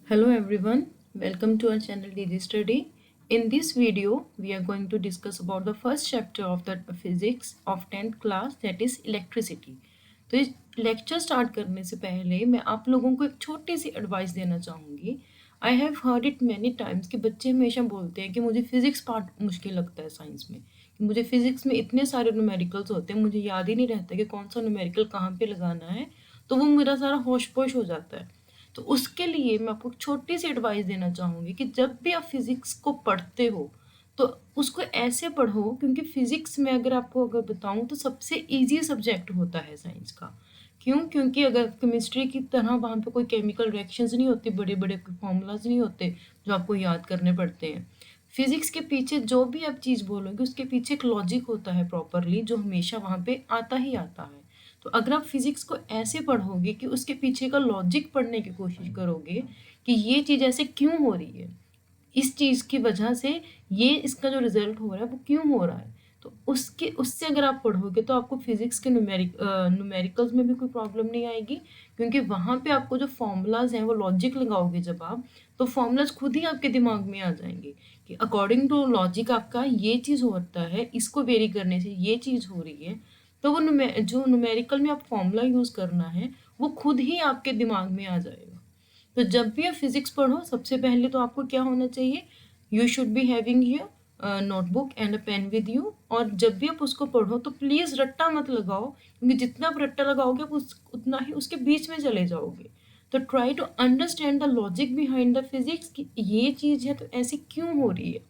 Hello everyone, welcome to our channel DG Study. In this video, we are going to discuss about the first chapter of the physics of 10th class, that is electricity. तो इस lecture start करने से पहले मैं आप लोगों को एक छोटी सी एडवाइस देना चाहूँगी. I have heard it many times कि बच्चे हमेशा बोलते हैं कि मुझे फिजिक्स पार्ट मुश्किल लगता है साइंस में, कि मुझे फिजिक्स में इतने सारे न्यूमेरिकल्स होते हैं, मुझे याद ही नहीं रहता कि कौन सा न्यूमेरिकल कहाँ पे लगाना है, तो वो मेरा सारा होश पोश हो जाता है. तो उसके लिए मैं आपको छोटी सी एडवाइस देना चाहूँगी कि जब भी आप फिज़िक्स को पढ़ते हो तो उसको ऐसे पढ़ो, क्योंकि फिज़िक्स में अगर बताऊँ तो सबसे इजी सब्जेक्ट होता है साइंस का. क्यों? क्योंकि अगर केमिस्ट्री की तरह वहाँ पे कोई केमिकल रिएक्शंस नहीं होती, बड़े बड़े फॉर्मूलाज नहीं होते जो आपको याद करने पड़ते हैं. फिज़िक्स के पीछे जो भी आप चीज़ बोलोगे उसके पीछे एक लॉजिक होता है प्रॉपरली, जो हमेशा वहाँ पे आता ही आता है. तो अगर आप फिज़िक्स को ऐसे पढ़ोगे कि उसके पीछे का लॉजिक पढ़ने की कोशिश करोगे कि ये चीज़ ऐसे क्यों हो रही है, इस चीज़ की वजह से ये इसका जो रिजल्ट हो रहा है वो क्यों हो रहा है, तो उससे अगर आप पढ़ोगे तो आपको फिज़िक्स के न्यूमेरिकल्स में भी कोई प्रॉब्लम नहीं आएगी, क्योंकि वहाँ पे आपको जो फॉर्मूलाज हैं वो लॉजिक लगाओगे जब आप, तो फॉर्मूलाज खुद ही आपके दिमाग में आ जाएंगे कि अकॉर्डिंग टू लॉजिक आपका ये चीज़ होता है, इसको वेरी करने से ये चीज़ हो रही है. तो वो जो न्यूमेरिकल में आप फॉर्मूला यूज़ करना है वो खुद ही आपके दिमाग में आ जाएगा. तो जब भी आप फिजिक्स पढ़ो सबसे पहले तो आपको क्या होना चाहिए, you should be having here notebook and a pen with you. और जब भी आप उसको पढ़ो तो प्लीज़ रट्टा मत लगाओ, क्योंकि जितना आप रट्टा लगाओगे आप उतना ही उसके बीच में चले जाओगे. तो try to understand the logic behind the physics कि ये चीज़ है तो ऐसी क्यों हो रही है.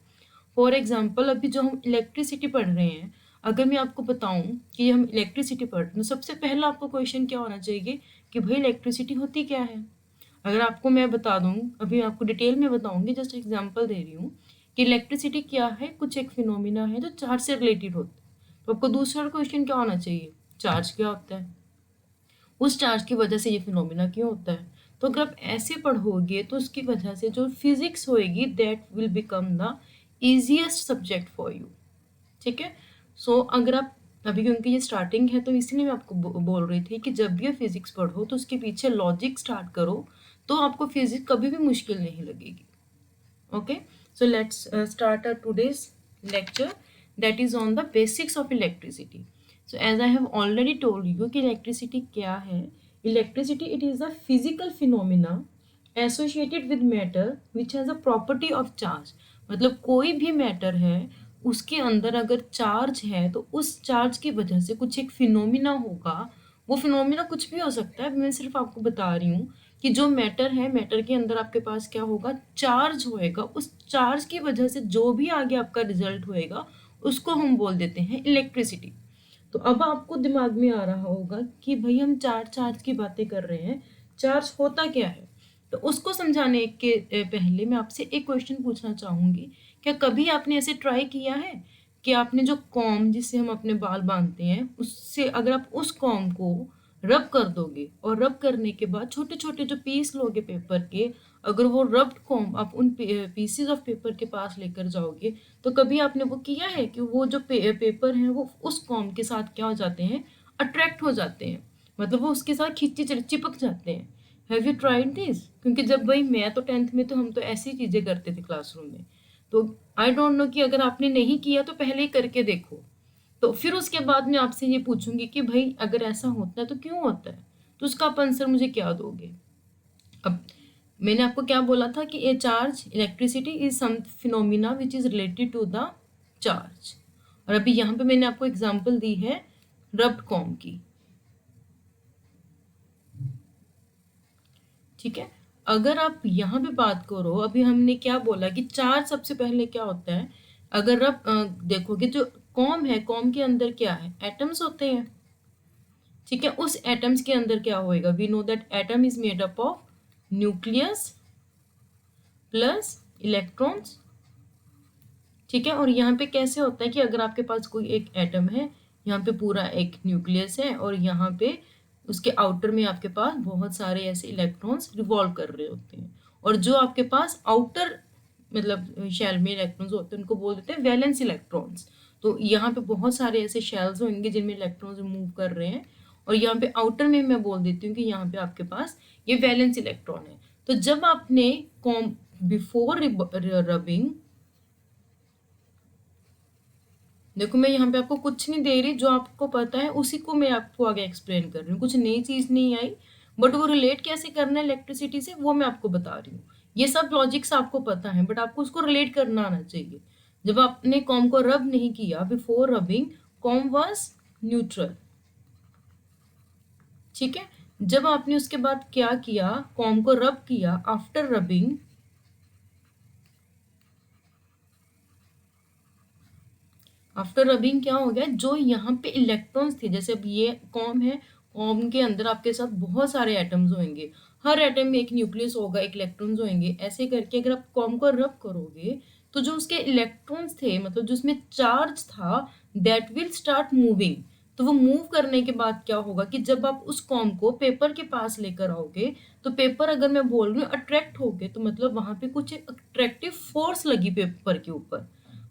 फॉर एग्जाम्पल अभी जो हम इलेक्ट्रिसिटी पढ़ रहे हैं, अगर मैं आपको बताऊं कि हम इलेक्ट्रिसिटी पढ़ रहे हैं तो सबसे पहला आपको क्वेश्चन क्या होना चाहिए कि भाई इलेक्ट्रिसिटी होती क्या है. अगर आपको मैं बता दूं, अभी आपको डिटेल में बताऊंगी, जस्ट एग्जांपल दे रही हूँ कि इलेक्ट्रिसिटी क्या है, कुछ एक फिनोमिना है जो चार्ज से रिलेटेड होता है. तो आपको दूसरा क्वेश्चन क्या होना चाहिए, चार्ज क्या होता है, उस चार्ज की वजह से ये फिनोमिना क्यों होता है. तो अगर आप ऐसे पढ़ोगे तो उसकी वजह से जो फिजिक्स होएगी that will become the easiest subject for you. ठीक है. सो अगर आप अभी, क्योंकि ये स्टार्टिंग है तो इसीलिए मैं आपको बोल रही थी कि जब भी आप फिजिक्स पढ़ो तो उसके पीछे लॉजिक स्टार्ट करो, तो आपको फिजिक्स कभी भी मुश्किल नहीं लगेगी. Okay. So let's start our today's lecture, that is on the basics of electricity. So as I have already told you कि electricity क्या है. Electricity, it is a physical phenomena associated with matter which has a property of charge. मतलब कोई भी matter है उसके अंदर अगर चार्ज है तो उस चार्ज की वजह से कुछ एक फिनोमिना होगा. वो फिनोमिना कुछ भी हो सकता है, मैं सिर्फ आपको बता रही हूँ कि जो मैटर है, मैटर के अंदर आपके पास क्या होगा, चार्ज होएगा. उस चार्ज की वजह से जो भी आगे आपका रिजल्ट होएगा उसको हम बोल देते हैं इलेक्ट्रिसिटी. तो अब आपको दिमाग में आ रहा होगा कि भाई हम चार्ज की बातें कर रहे हैं, चार्ज होता क्या है. तो उसको समझाने के पहले मैं आपसे एक क्वेश्चन पूछना चाहूँगी. क्या कभी आपने ऐसे ट्राई किया है कि आपने जो कॉम जिससे हम अपने बाल बांधते हैं, उससे अगर आप उस कॉम को रब कर दोगे और रब करने के बाद छोटे छोटे जो पीस लोगे पेपर के, अगर वो रब्ड कॉम आप उन पीसेस ऑफ पेपर के पास लेकर जाओगे, तो कभी आपने वो किया है कि वो जो पेपर हैं वो उस कॉम के साथ क्या हो जाते हैं, अट्रैक्ट हो जाते हैं, मतलब वो उसके साथ चिपक जाते हैं. Have you tried this? क्योंकि जब भाई मैं तो 10th में तो हम तो ऐसी चीज़ें करते थे क्लासरूम में. तो आई डोंट नो कि अगर आपने नहीं किया तो पहले ही करके देखो. तो फिर उसके बाद मैं आपसे ये पूछूंगी कि भाई अगर ऐसा होता है तो क्यों होता है, तो उसका आप आंसर मुझे क्या दोगे. अब मैंने आपको क्या बोला था कि a charge, electricity is some phenomena which is related to the charge. और अभी यहाँ पे मैंने आपको एग्जांपल दी है रब्ड कॉम की. ठीक है. अगर आप यहाँ पे बात करो, अभी हमने क्या बोला कि चार्ज सबसे पहले क्या होता है, अगर आप देखोगे जो कॉम है, कॉम के अंदर क्या है, एटम्स होते हैं. ठीक है. उस एटम्स के अंदर क्या होएगा, we know that atom is made up of nucleus plus electrons. ठीक है. और यहाँ पे कैसे होता है कि अगर आपके पास कोई एक एटम है, यहाँ पे पूरा एक न्यूक्लियस है और यहाँ पे उसके आउटर में आपके पास बहुत सारे ऐसे इलेक्ट्रॉन्स रिवॉल्व कर रहे होते हैं. और जो आपके पास आउटर मतलब शेल में इलेक्ट्रॉन्स होते हैं उनको बोल देते हैं वैलेंस इलेक्ट्रॉन्स. तो यहाँ पे बहुत सारे ऐसे शेल्स होंगे जिनमें इलेक्ट्रॉन्स मूव कर रहे हैं, और यहाँ पे आउटर में मैं बोल देती हूँ कि यहाँ पे आपके पास ये वैलेंस इलेक्ट्रॉन है. तो जब आपने कॉम बिफोर रबिंग, देखो मैं यहाँ पे आपको कुछ नहीं दे रही, जो आपको पता है उसी को मैं आपको आगे एक्सप्लेन कर रही हूँ, कुछ नई चीज नहीं आई, बट वो रिलेट कैसे करना है इलेक्ट्रिसिटी से वो मैं आपको बता रही हूँ। ये सब लॉजिक्स आपको पता है, बट आपको उसको रिलेट करना आना चाहिए। जब आपने कॉम को रब नहीं किया before rubbing, com was neutral, ठीक है। जब आपने उसके बाद क्या किया, कॉम को रब किया आफ्टर रबिंग, आफ्टर रबिंग क्या हो गया, जो यहाँ पे इलेक्ट्रॉन्स थे, जैसे अब ये कॉम है, कॉम के अंदर आपके साथ बहुत सारे एटम्स होंगे, हर एटम में एक न्यूक्लियस होगा, एक इलेक्ट्रॉन्स होंगे, ऐसे करके अगर आप कॉम को रब करोगे तो जो उसके इलेक्ट्रॉन्स थे, मतलब जो उसमें चार्ज था, दैट विल स्टार्ट मूविंग। तो वो मूव करने के बाद क्या होगा कि जब आप उस कॉम को पेपर के पास लेकर आओगे, तो पेपर, अगर मैं बोल रही हूँ अट्रैक्ट हो गए, तो मतलब वहां पे कुछ अट्रैक्टिव फोर्स लगी पेपर के ऊपर,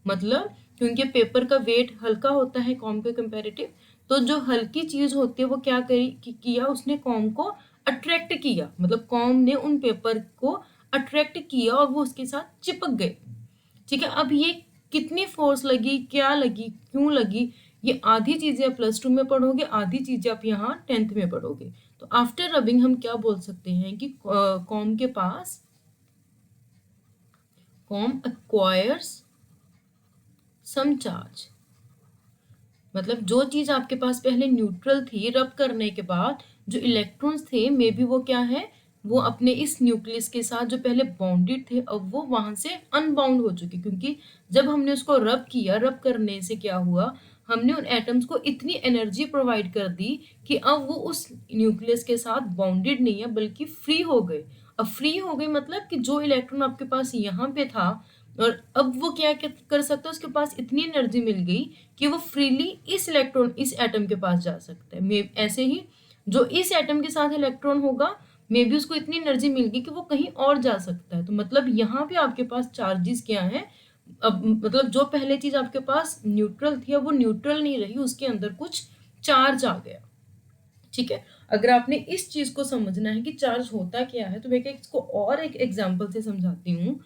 मतलब क्योंकि पेपर का वेट हल्का होता है कॉम के कंपैरेटिव, तो जो हल्की चीज होती है वो क्या किया, उसने कॉम को अट्रैक्ट किया, मतलब कॉम ने उन पेपर को अट्रैक्ट किया और वो उसके साथ चिपक गए, ठीक है। अब ये कितनी फोर्स लगी, क्या लगी, क्यों लगी, ये आधी चीजें आप प्लस 2 में पढ़ोगे, आधी चीजें आप यहाँ 10th में पढ़ोगे। तो आफ्टर रबिंग हम क्या बोल सकते हैं कि कॉम के पास, कॉम एक्वायर्स सम चार्ज, मतलब जो चीज आपके पास पहले न्यूट्रल थी, रब करने के बाद जो इलेक्ट्रॉन्स थे, मे बी वो क्या है, वो अपने इस न्यूक्लियस के साथ जो पहले बाउंडेड थे, अब वो वहां से अनबाउंड हो चुके, क्योंकि जब हमने उसको रब किया, रब करने से क्या हुआ, हमने उन एटम्स को इतनी एनर्जी प्रोवाइड कर दी कि अब वो उस न्यूक्लियस के साथ बाउंडेड नहीं है, बल्कि फ्री हो गए। अब फ्री हो गए मतलब कि जो इलेक्ट्रॉन आपके पास यहाँ पे था, और अब वो क्या कर सकता है, उसके पास इतनी एनर्जी मिल गई कि वो फ्रीली इस इलेक्ट्रॉन, इस एटम के पास जा सकता है। मे ऐसे ही जो इस एटम के साथ इलेक्ट्रॉन होगा, मे बी उसको इतनी एनर्जी मिल गई कि वो कहीं और जा सकता है। तो मतलब यहाँ पे आपके पास चार्जेस क्या है, अब मतलब जो पहले चीज आपके पास न्यूट्रल थी, अब वो न्यूट्रल नहीं रही, उसके अंदर कुछ चार्ज आ गया, ठीक है। अगर आपने इस चीज को समझना है कि चार्ज होता क्या है, तो मैं इसको और एक एग्जांपल से समझाती हूँ।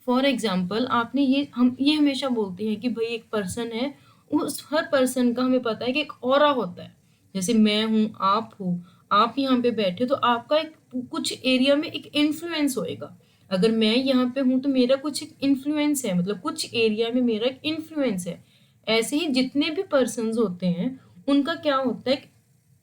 फॉर एग्जाम्पल, आपने ये, हम ये हमेशा बोलते हैं कि भाई एक पर्सन है, उस हर पर्सन का हमें पता है कि एक ऑरा होता है। जैसे मैं हूँ, आप हो, आप यहाँ पे बैठे, तो आपका एक कुछ एरिया में एक इन्फ्लुएंस होएगा। अगर मैं यहाँ पे हूँ तो मेरा कुछ एक इन्फ्लुएंस है, मतलब कुछ एरिया में मेरा एक इन्फ्लुएंस है। ऐसे ही जितने भी पर्सन होते हैं, उनका क्या होता है,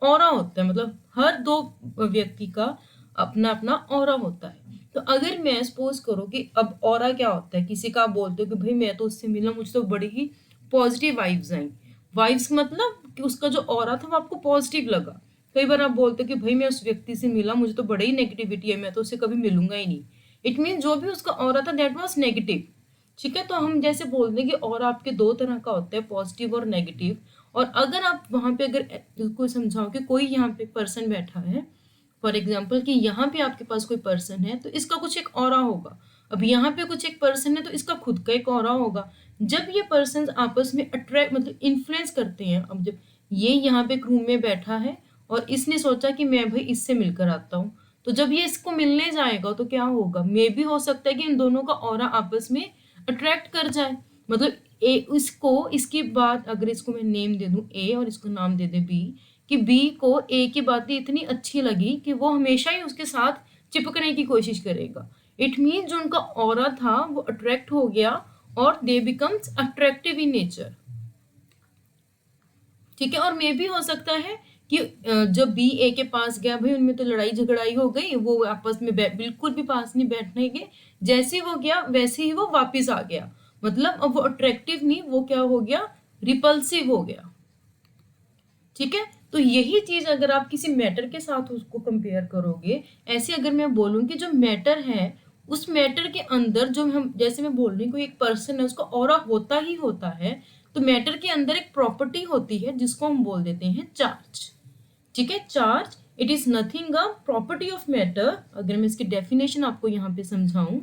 ऑरा होता है, मतलब हर दो व्यक्ति का अपना अपना ऑरा होता है। तो अगर मैं सपोज करो कि अब ऑरा क्या होता है, किसी का आप बोलते हो कि भाई मैं तो उससे मिला, मुझे तो बड़ी ही पॉजिटिव वाइब्स आई, वाइब्स मतलब कि उसका जो ऑरा था वो आपको पॉजिटिव लगा। कई बार आप बोलते हो कि भाई मैं उस व्यक्ति से मिला, मुझे तो बड़ी ही नेगेटिविटी है, मैं तो उससे कभी मिलूंगा ही नहीं। इट मीन जो भी उसका ऑरा था दैट वाज नेगेटिव, ठीक है। तो हम जैसे बोलते हैं कि और आपके दो तरह का होता है, पॉजिटिव और नेगेटिव। और अगर आप वहां पे अगर कोई समझाओ कि कोई यहाँ पे पर्सन बैठा है, फॉर एग्जाम्पल कि यहाँ पे आपके पास कोई पर्सन है, तो इसका कुछ एक ऑरा होगा। अब यहाँ पे कुछ एक पर्सन है, तो इसका खुद का एक ऑरा होगा। जब ये पर्सन आपस में अट्रैक्ट, मतलब इन्फ्लुएंस करते हैं, अब जब ये यहाँ पे एक रूम में बैठा है और इसने सोचा कि मैं भाई इससे मिलकर आता हूँ, तो जब ये इसको मिलने जाएगा तो क्या होगा, मे भी हो सकता है कि इन दोनों का ऑरा आपस में अट्रैक्ट कर जाए। मतलब ए, इसको, इसकी बात, अगर इसको मैं नेम दे दूं ए और इसको नाम दे दे बी, कि बी को ए की बातें इतनी अच्छी लगी कि वो हमेशा ही उसके साथ चिपकने की कोशिश करेगा। इट मीन जो उनका ऑरा था वो अट्रैक्ट हो गया और दे बिकम्स अट्रैक्टिव इन नेचर, ठीक है। और मे भी हो सकता है कि जब बी ए के पास गया, भाई उनमें तो लड़ाई झगड़ाई हो गई, वो आपस में बिल्कुल भी पास नहीं बैठने के, जैसे ही वो गया वैसे ही वो वापिस आ गया, मतलब अब वो अट्रैक्टिव नहीं, वो क्या हो गया, रिपल्सिव हो गया, ठीक है। तो यही चीज अगर आप किसी मैटर के साथ उसको कंपेयर करोगे, ऐसे अगर मैं बोलूं कि जो मैटर है, उस मैटर के अंदर जो हम, जैसे मैं बोल रही हूँ कोई एक पर्सन है, उसका ऑरा होता ही होता है, तो मैटर के अंदर एक प्रॉपर्टी होती है जिसको हम बोल देते हैं चार्ज, ठीक है। Charge it is nothing a property of matter. अगर मैं इसकी डेफिनेशन आपको यहाँ पे समझाऊं,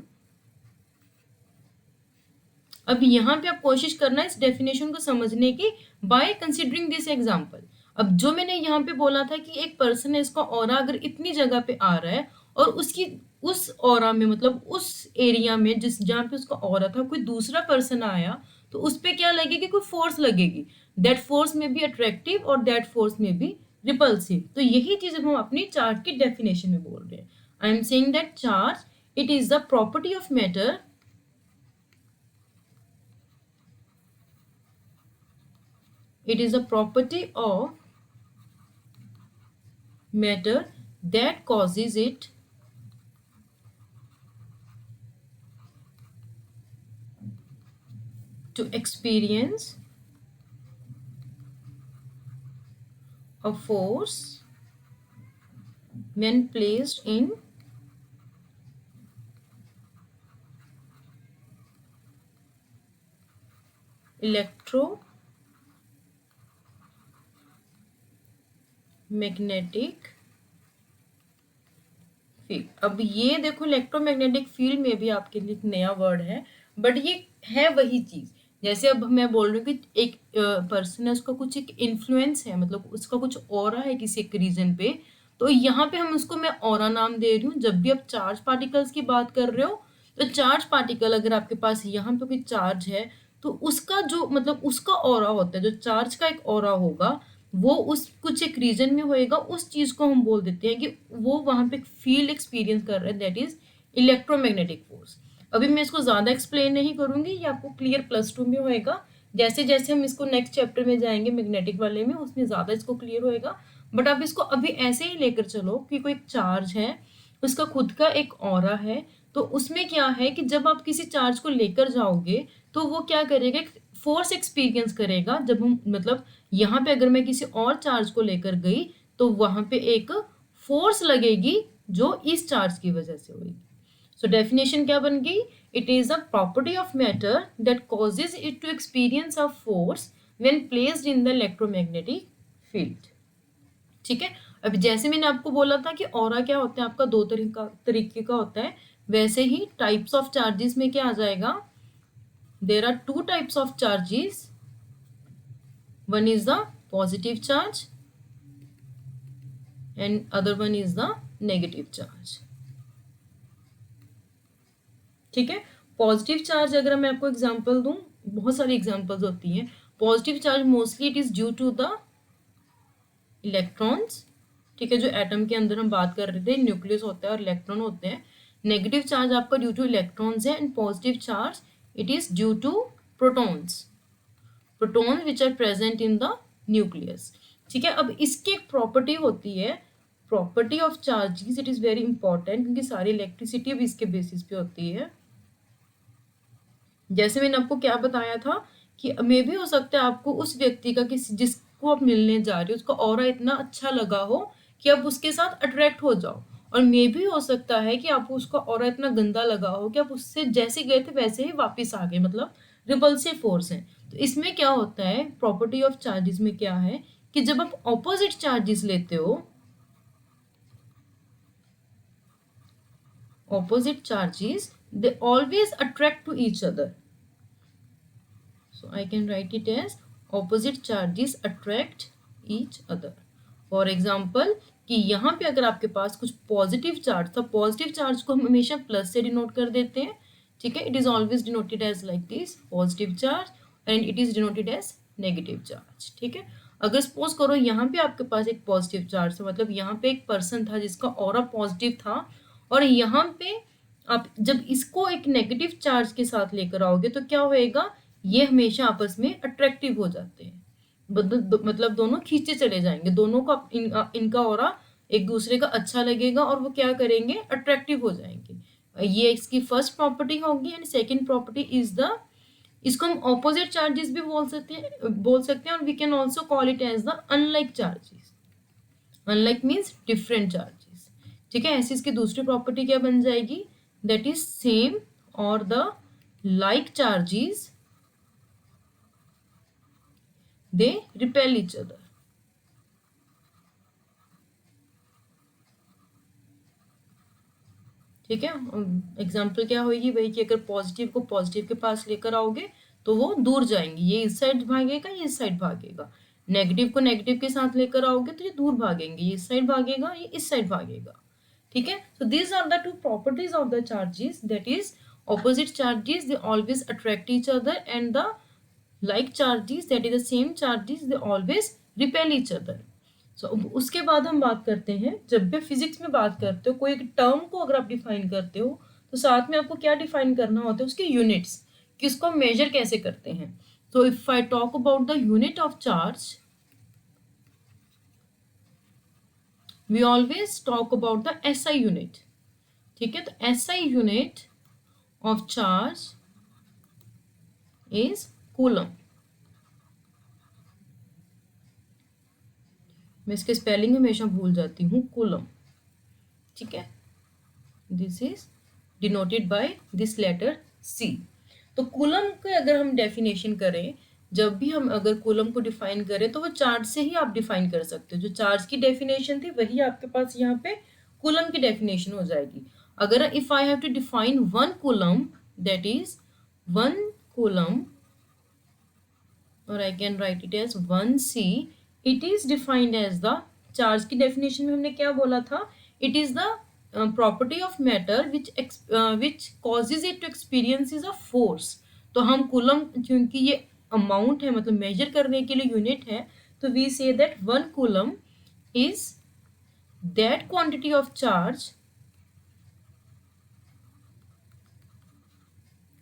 अब यहाँ पे आप कोशिश करना इस डेफिनेशन को समझने की, बाय कंसिडरिंग दिस एग्जांपल। अब जो मैंने यहाँ पे बोला था कि एक पर्सन है, इसका ऑरा अगर इतनी जगह पे आ रहा है और उसकी उस ऑरा में, मतलब उस एरिया में जिस जहाँ पे उसका ऑरा था, कोई दूसरा पर्सन आया तो उस पे क्या लगेगी, कोई फोर्स लगेगी। दैट फोर्स में बी अट्रैक्टिव और दैट फोर्स में बी रिपल्सिव। तो यही चीज हम अपनी चार्ज की डेफिनेशन में बोल रहे हैं। आई am saying that charge, it is the property of matter, it is a property of matter that causes it to experience a force when placed in electromagnetic field. अब ये देखो, इलेक्ट्रोमैग्नेटिक फील्ड में भी आपके लिए एक नया वर्ड है, बट ये है वही चीज। जैसे अब मैं बोल रही हूँ कि एक पर्सन है, उसका कुछ एक इन्फ्लुएंस है, मतलब उसका कुछ ऑरा है किसी एक रीजन पे, तो यहाँ पे हम उसको मैं ऑरा नाम दे रही हूँ। जब भी आप चार्ज पार्टिकल्स की बात कर रहे हो, तो चार्ज पार्टिकल अगर आपके पास यहाँ पे कोई चार्ज है, तो उसका जो मतलब उसका ऑरा होता है, जो चार्ज का एक ऑरा होगा, वो उस कुछ एक रीजन में होएगा, उस चीज को हम बोल देते हैं कि वो वहां पे फील्ड एक्सपीरियंस कर रहा है, दैट इज इलेक्ट्रोमैग्नेटिक फोर्स। अभी मैं इसको ज्यादा एक्सप्लेन नहीं करूंगी, ये आपको क्लियर +2 में होएगा। जैसे जैसे हम इसको नेक्स्ट चैप्टर में जाएंगे मैग्नेटिक वाले में, उसमें ज्यादा इसको क्लियर होएगा। बट आप इसको अभी ऐसे ही लेकर चलो कि कोई चार्ज है, उसका खुद का एक ऑरा है, तो उसमें क्या है कि जब आप किसी चार्ज को लेकर जाओगे, तो वो क्या करेगा, फोर्स एक्सपीरियंस करेगा। जब हम मतलब यहाँ पे अगर मैं किसी और चार्ज को लेकर गई, तो वहां पे एक फोर्स लगेगी जो इस चार्ज की वजह से होगी। सो डेफिनेशन क्या बन गई, it is a property of matter that causes it to experience a force when placed in the electromagnetic field. ठीक है। अब जैसे मैंने आपको बोला था कि ऑरा क्या होता है, आपका दो तरीके का होता है, वैसे ही टाइप्स ऑफ चार्जेस में क्या आ जाएगा, there are two types of charges, one is the positive charge and other one is the negative charge। ठीक है। पॉजिटिव चार्ज अगर मैं आपको एग्जांपल दूं, बहुत सारी एग्जांपल्स होती हैं। Positive charge mostly it is due to the electrons. ठीक है, जो एटम के अंदर हम बात कर रहे थे, न्यूक्लियस होता है और इलेक्ट्रॉन होते हैं। नेगेटिव चार्ज आपका ड्यू टू इलेक्ट्रॉन्स है, and positive charge it is due to protons, proton which are present in the nucleus. ठीक है। अब इसकी एक प्रॉपर्टी होती है, property of charges, it is very important, क्योंकि सारी इलेक्ट्रिसिटी भी इसके बेसिस पे होती है। जैसे मैंने आपको क्या बताया था कि मे भी हो सकता है आपको उस व्यक्ति का, किसी जिसको आप मिलने जा रहे हो, उसका ऑरा इतना अच्छा लगा हो कि आप उसके साथ अट्रैक्ट हो जाओ, और मे भी हो सकता है कि आपको उसका ऑरा इतना गंदा लगा हो कि आप उससे जैसे गए थे वैसे ही वापस आ गए, मतलब रिपल्सिव फोर्स है। तो इसमें क्या होता है, प्रॉपर्टी ऑफ चार्जेस में क्या है कि जब आप ऑपोजिट चार्जेस लेते हो, opposite charges they always attract to each other, so I can write it as opposite charges attract each other। For example कि यहाँ पे अगर आपके पास कुछ पॉजिटिव चार्ज था, पॉजिटिव चार्ज को हम हमेशा प्लस से डिनोट कर देते हैं। ठीक है, it is always denoted as like this positive charge, and it is denoted as negative charge. ठीक है। अगर सपोज करो यहाँ पे आपके पास एक पॉजिटिव चार्ज था, मतलब यहाँ पे एक पर्सन था जिसका ऑरा पॉजिटिव था, और यहाँ पे आप जब इसको एक नेगेटिव चार्ज के साथ लेकर आओगे, तो क्या होएगा, ये हमेशा आपस में अट्रैक्टिव हो जाते हैं, मतलब दोनों खींचे चले जाएंगे, दोनों का इनका ऑरा एक दूसरे का अच्छा लगेगा, और वो क्या करेंगे, अट्रैक्टिव हो जाएंगे। ये इसकी फर्स्ट प्रॉपर्टी होगी। And second property is the, इसको हम ऑपोजिट चार्जेस भी बोल सकते हैं, और we can also call it as the unlike charges. Unlike means different charges. ठीक है। ऐसी इसकी दूसरी प्रॉपर्टी क्या बन जाएगी, दैट इज सेम और the like charges they repel each other। ठीक है। एग्जाम्पल क्या होगी वही कि अगर पॉजिटिव को पॉजिटिव के पास लेकर आओगे तो वो दूर जाएंगे, ये इस साइड भागेगा, ये इस साइड भागेगा। नेगेटिव को नेगेटिव के साथ लेकर आओगे तो ये दूर भागेंगे, ये इस साइड भागेगा, ये इस साइड भागेगा। ठीक है. So these are the two properties of the charges, that is opposite charges they always attract each other, and the like charges, that is the same charges, they always repel each other. So उसके बाद हम बात करते हैं, जब भी physics में बात करते हो कोई एक टर्म को अगर आप डिफाइन करते हो तो साथ में आपको क्या डिफाइन करना होता है, उसके यूनिट्स, कि उसको मेजर कैसे करते हैं. तो if I talk about the unit of charge, we always talk about the SI unit. ठीक है, तो SI unit of charge is coulomb. मैं इसके स्पेलिंग हमेशा भूल जाती हूँ, कूलम. ठीक है, this is denoted by this letter C. तो कूलम के अगर हम डेफिनेशन करें, जब भी हम अगर कूलम को डिफाइन करें तो वो चार्ज से ही आप डिफाइन कर सकते हो. जो चार्ज की डेफिनेशन थी वही आपके पास यहाँ पे कूलम की डेफिनेशन हो जाएगी. अगर if I have to define one coulomb, that is one coulomb, और I can write it as 1c, it is defined as the, charge की डेफिनेशन में हमने क्या बोला था, it is the property of matter which causes it to experience a force. तो हम coulomb, क्योंकि ये अमाउंट है मतलब मेजर करने के लिए यूनिट है, तो we say that one coulomb is that quantity of charge,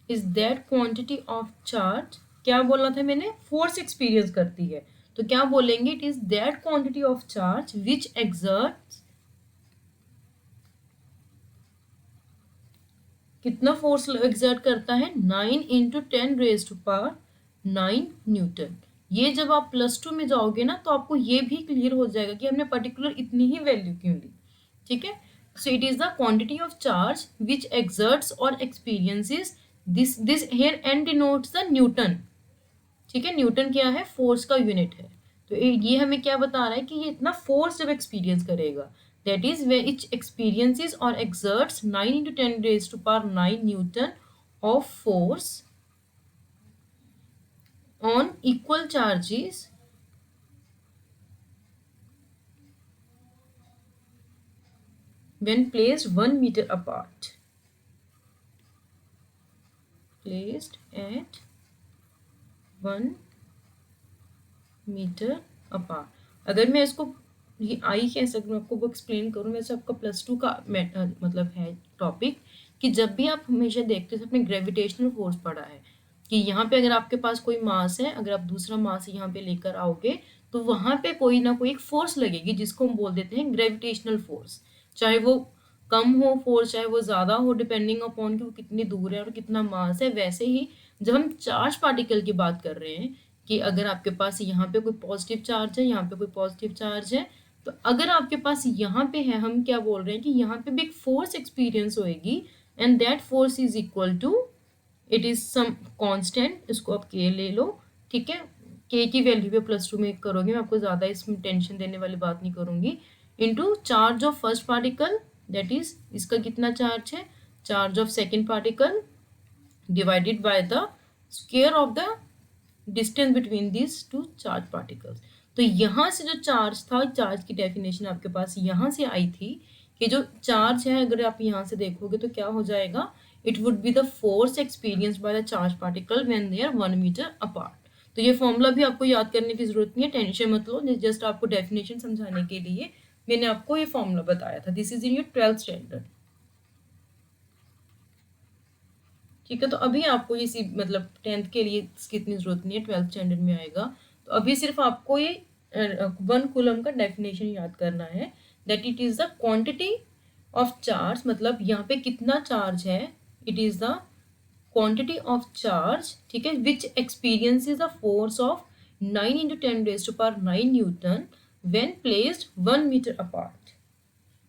is that quantity of charge, क्या बोला था मैंने, फोर्स एक्सपीरियंस करती है. तो क्या बोलेंगे, it is that quantity of charge which exerts, कितना फोर्स एक्सर्ट करता है, 9 इंटू 10⁻⁹ न्यूटन. ये जब आप +2 में जाओगे ना तो आपको ये भी क्लियर हो जाएगा कि हमने पर्टिकुलर इतनी ही वैल्यू क्यों ली. ठीक है, so it is the quantity of charge which exerts और experiences this here and denotes the newton. ठीक है, न्यूटन क्या है, फोर्स का यूनिट है. तो ये हमें क्या बता रहा है कि ये इतना फोर्स जब एक्सपीरियंस करेगा, that is way each experiences और exerts 9 into 10⁻⁹ newton of force on equal charges when placed 1 meter apart, placed at 1 metre apart. अगर मैं इसको ये आई कह सकूँ, आपको वो एक्सप्लेन करूँ, वैसे आपका +2 का मतलब है टॉपिक, कि जब भी आप हमेशा देखते हो, आपने ग्रेविटेशनल फोर्स पढ़ा है कि यहाँ पे अगर आपके पास कोई मास है, अगर आप दूसरा मास यहाँ पे लेकर आओगे तो वहाँ पे कोई ना कोई एक फोर्स लगेगी जिसको हम बोल देते हैं ग्रेविटेशनल फोर्स. चाहे वो कम हो फोर्स, चाहे वो ज़्यादा हो, डिपेंडिंग अपॉन कि वो कितनी दूर है और कितना मास है. वैसे ही जब हम चार्ज पार्टिकल की बात कर रहे हैं कि अगर आपके पास यहाँ पे कोई पॉजिटिव चार्ज है, यहाँ पे कोई पॉजिटिव चार्ज है, तो अगर आपके पास यहाँ पे है, हम क्या बोल रहे हैं कि यहाँ पे भी एक फोर्स एक्सपीरियंस होएगी, and that force is equal to, it is some constant, इसको आप के ले लो. ठीक है, के की वैल्यू पे +2 में करोगे, मैं आपको ज़्यादा इसमें टेंशन देने वाली बात नहीं करूँगी, into charge of first particle, that is इसका कितना चार्ज है, charge of second particle divided by the square of the distance between this two charge particles. तो यहाँ से जो चार्ज था, चार्ज की डेफिनेशन आपके पास यहाँ से आई थी कि जो चार्ज है, अगर आप यहाँ से देखोगे तो क्या हो जाएगा, it would be the force experienced by the charge particle when they are 1 metre apart. तो ये फॉर्मूला भी आपको याद करने की जरूरत नहीं है, टेंशन मत लो, जस्ट आपको डेफिनेशन समझाने के लिए मैंने आपको ये फॉर्मूला बताया था. This is in your 12th standard. ठीक है, तो अभी आपको ये मतलब 10th के लिए इसकी इतनी जरूरत नहीं है, 12th स्टैंडर्ड में आएगा. तो अभी सिर्फ आपको ये 1 कूलम का डेफिनेशन याद करना है, that it is the quantity of charge, मतलब यहाँ पे कितना चार्ज है, it is the quantity of charge. ठीक है, which experiences the force of 9 into 10⁻⁹ newton when placed 1 metre apart.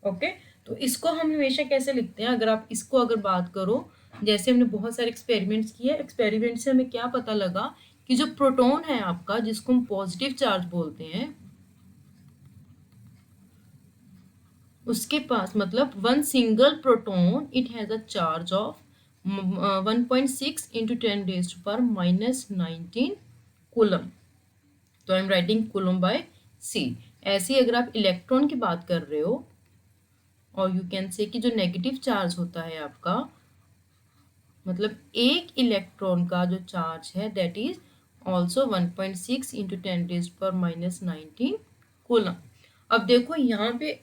Okay, तो इसको हम हमेशा कैसे लिखते हैं, अगर आप इसको अगर बात करो, जैसे हमने बहुत सारे एक्सपेरिमेंट्स किए, एक्सपेरिमेंट से हमें क्या पता लगा कि जो प्रोटॉन है आपका, जिसको हम पॉजिटिव चार्ज बोलते हैं, उसके पास मतलब 1 single proton, it has a charge of 1.6 into 10⁻⁻19 coulomb. तो I am writing coulomb by C. ऐसे ही अगर आप इलेक्ट्रॉन की बात कर रहे हो, और यू कैन से कि जो नेगेटिव चार्ज होता है आपका, मतलब एक इलेक्ट्रॉन का जो चार्ज है that is also 1.6 into 10⁻⁻19 coulomb. अब देखो यहाँ पे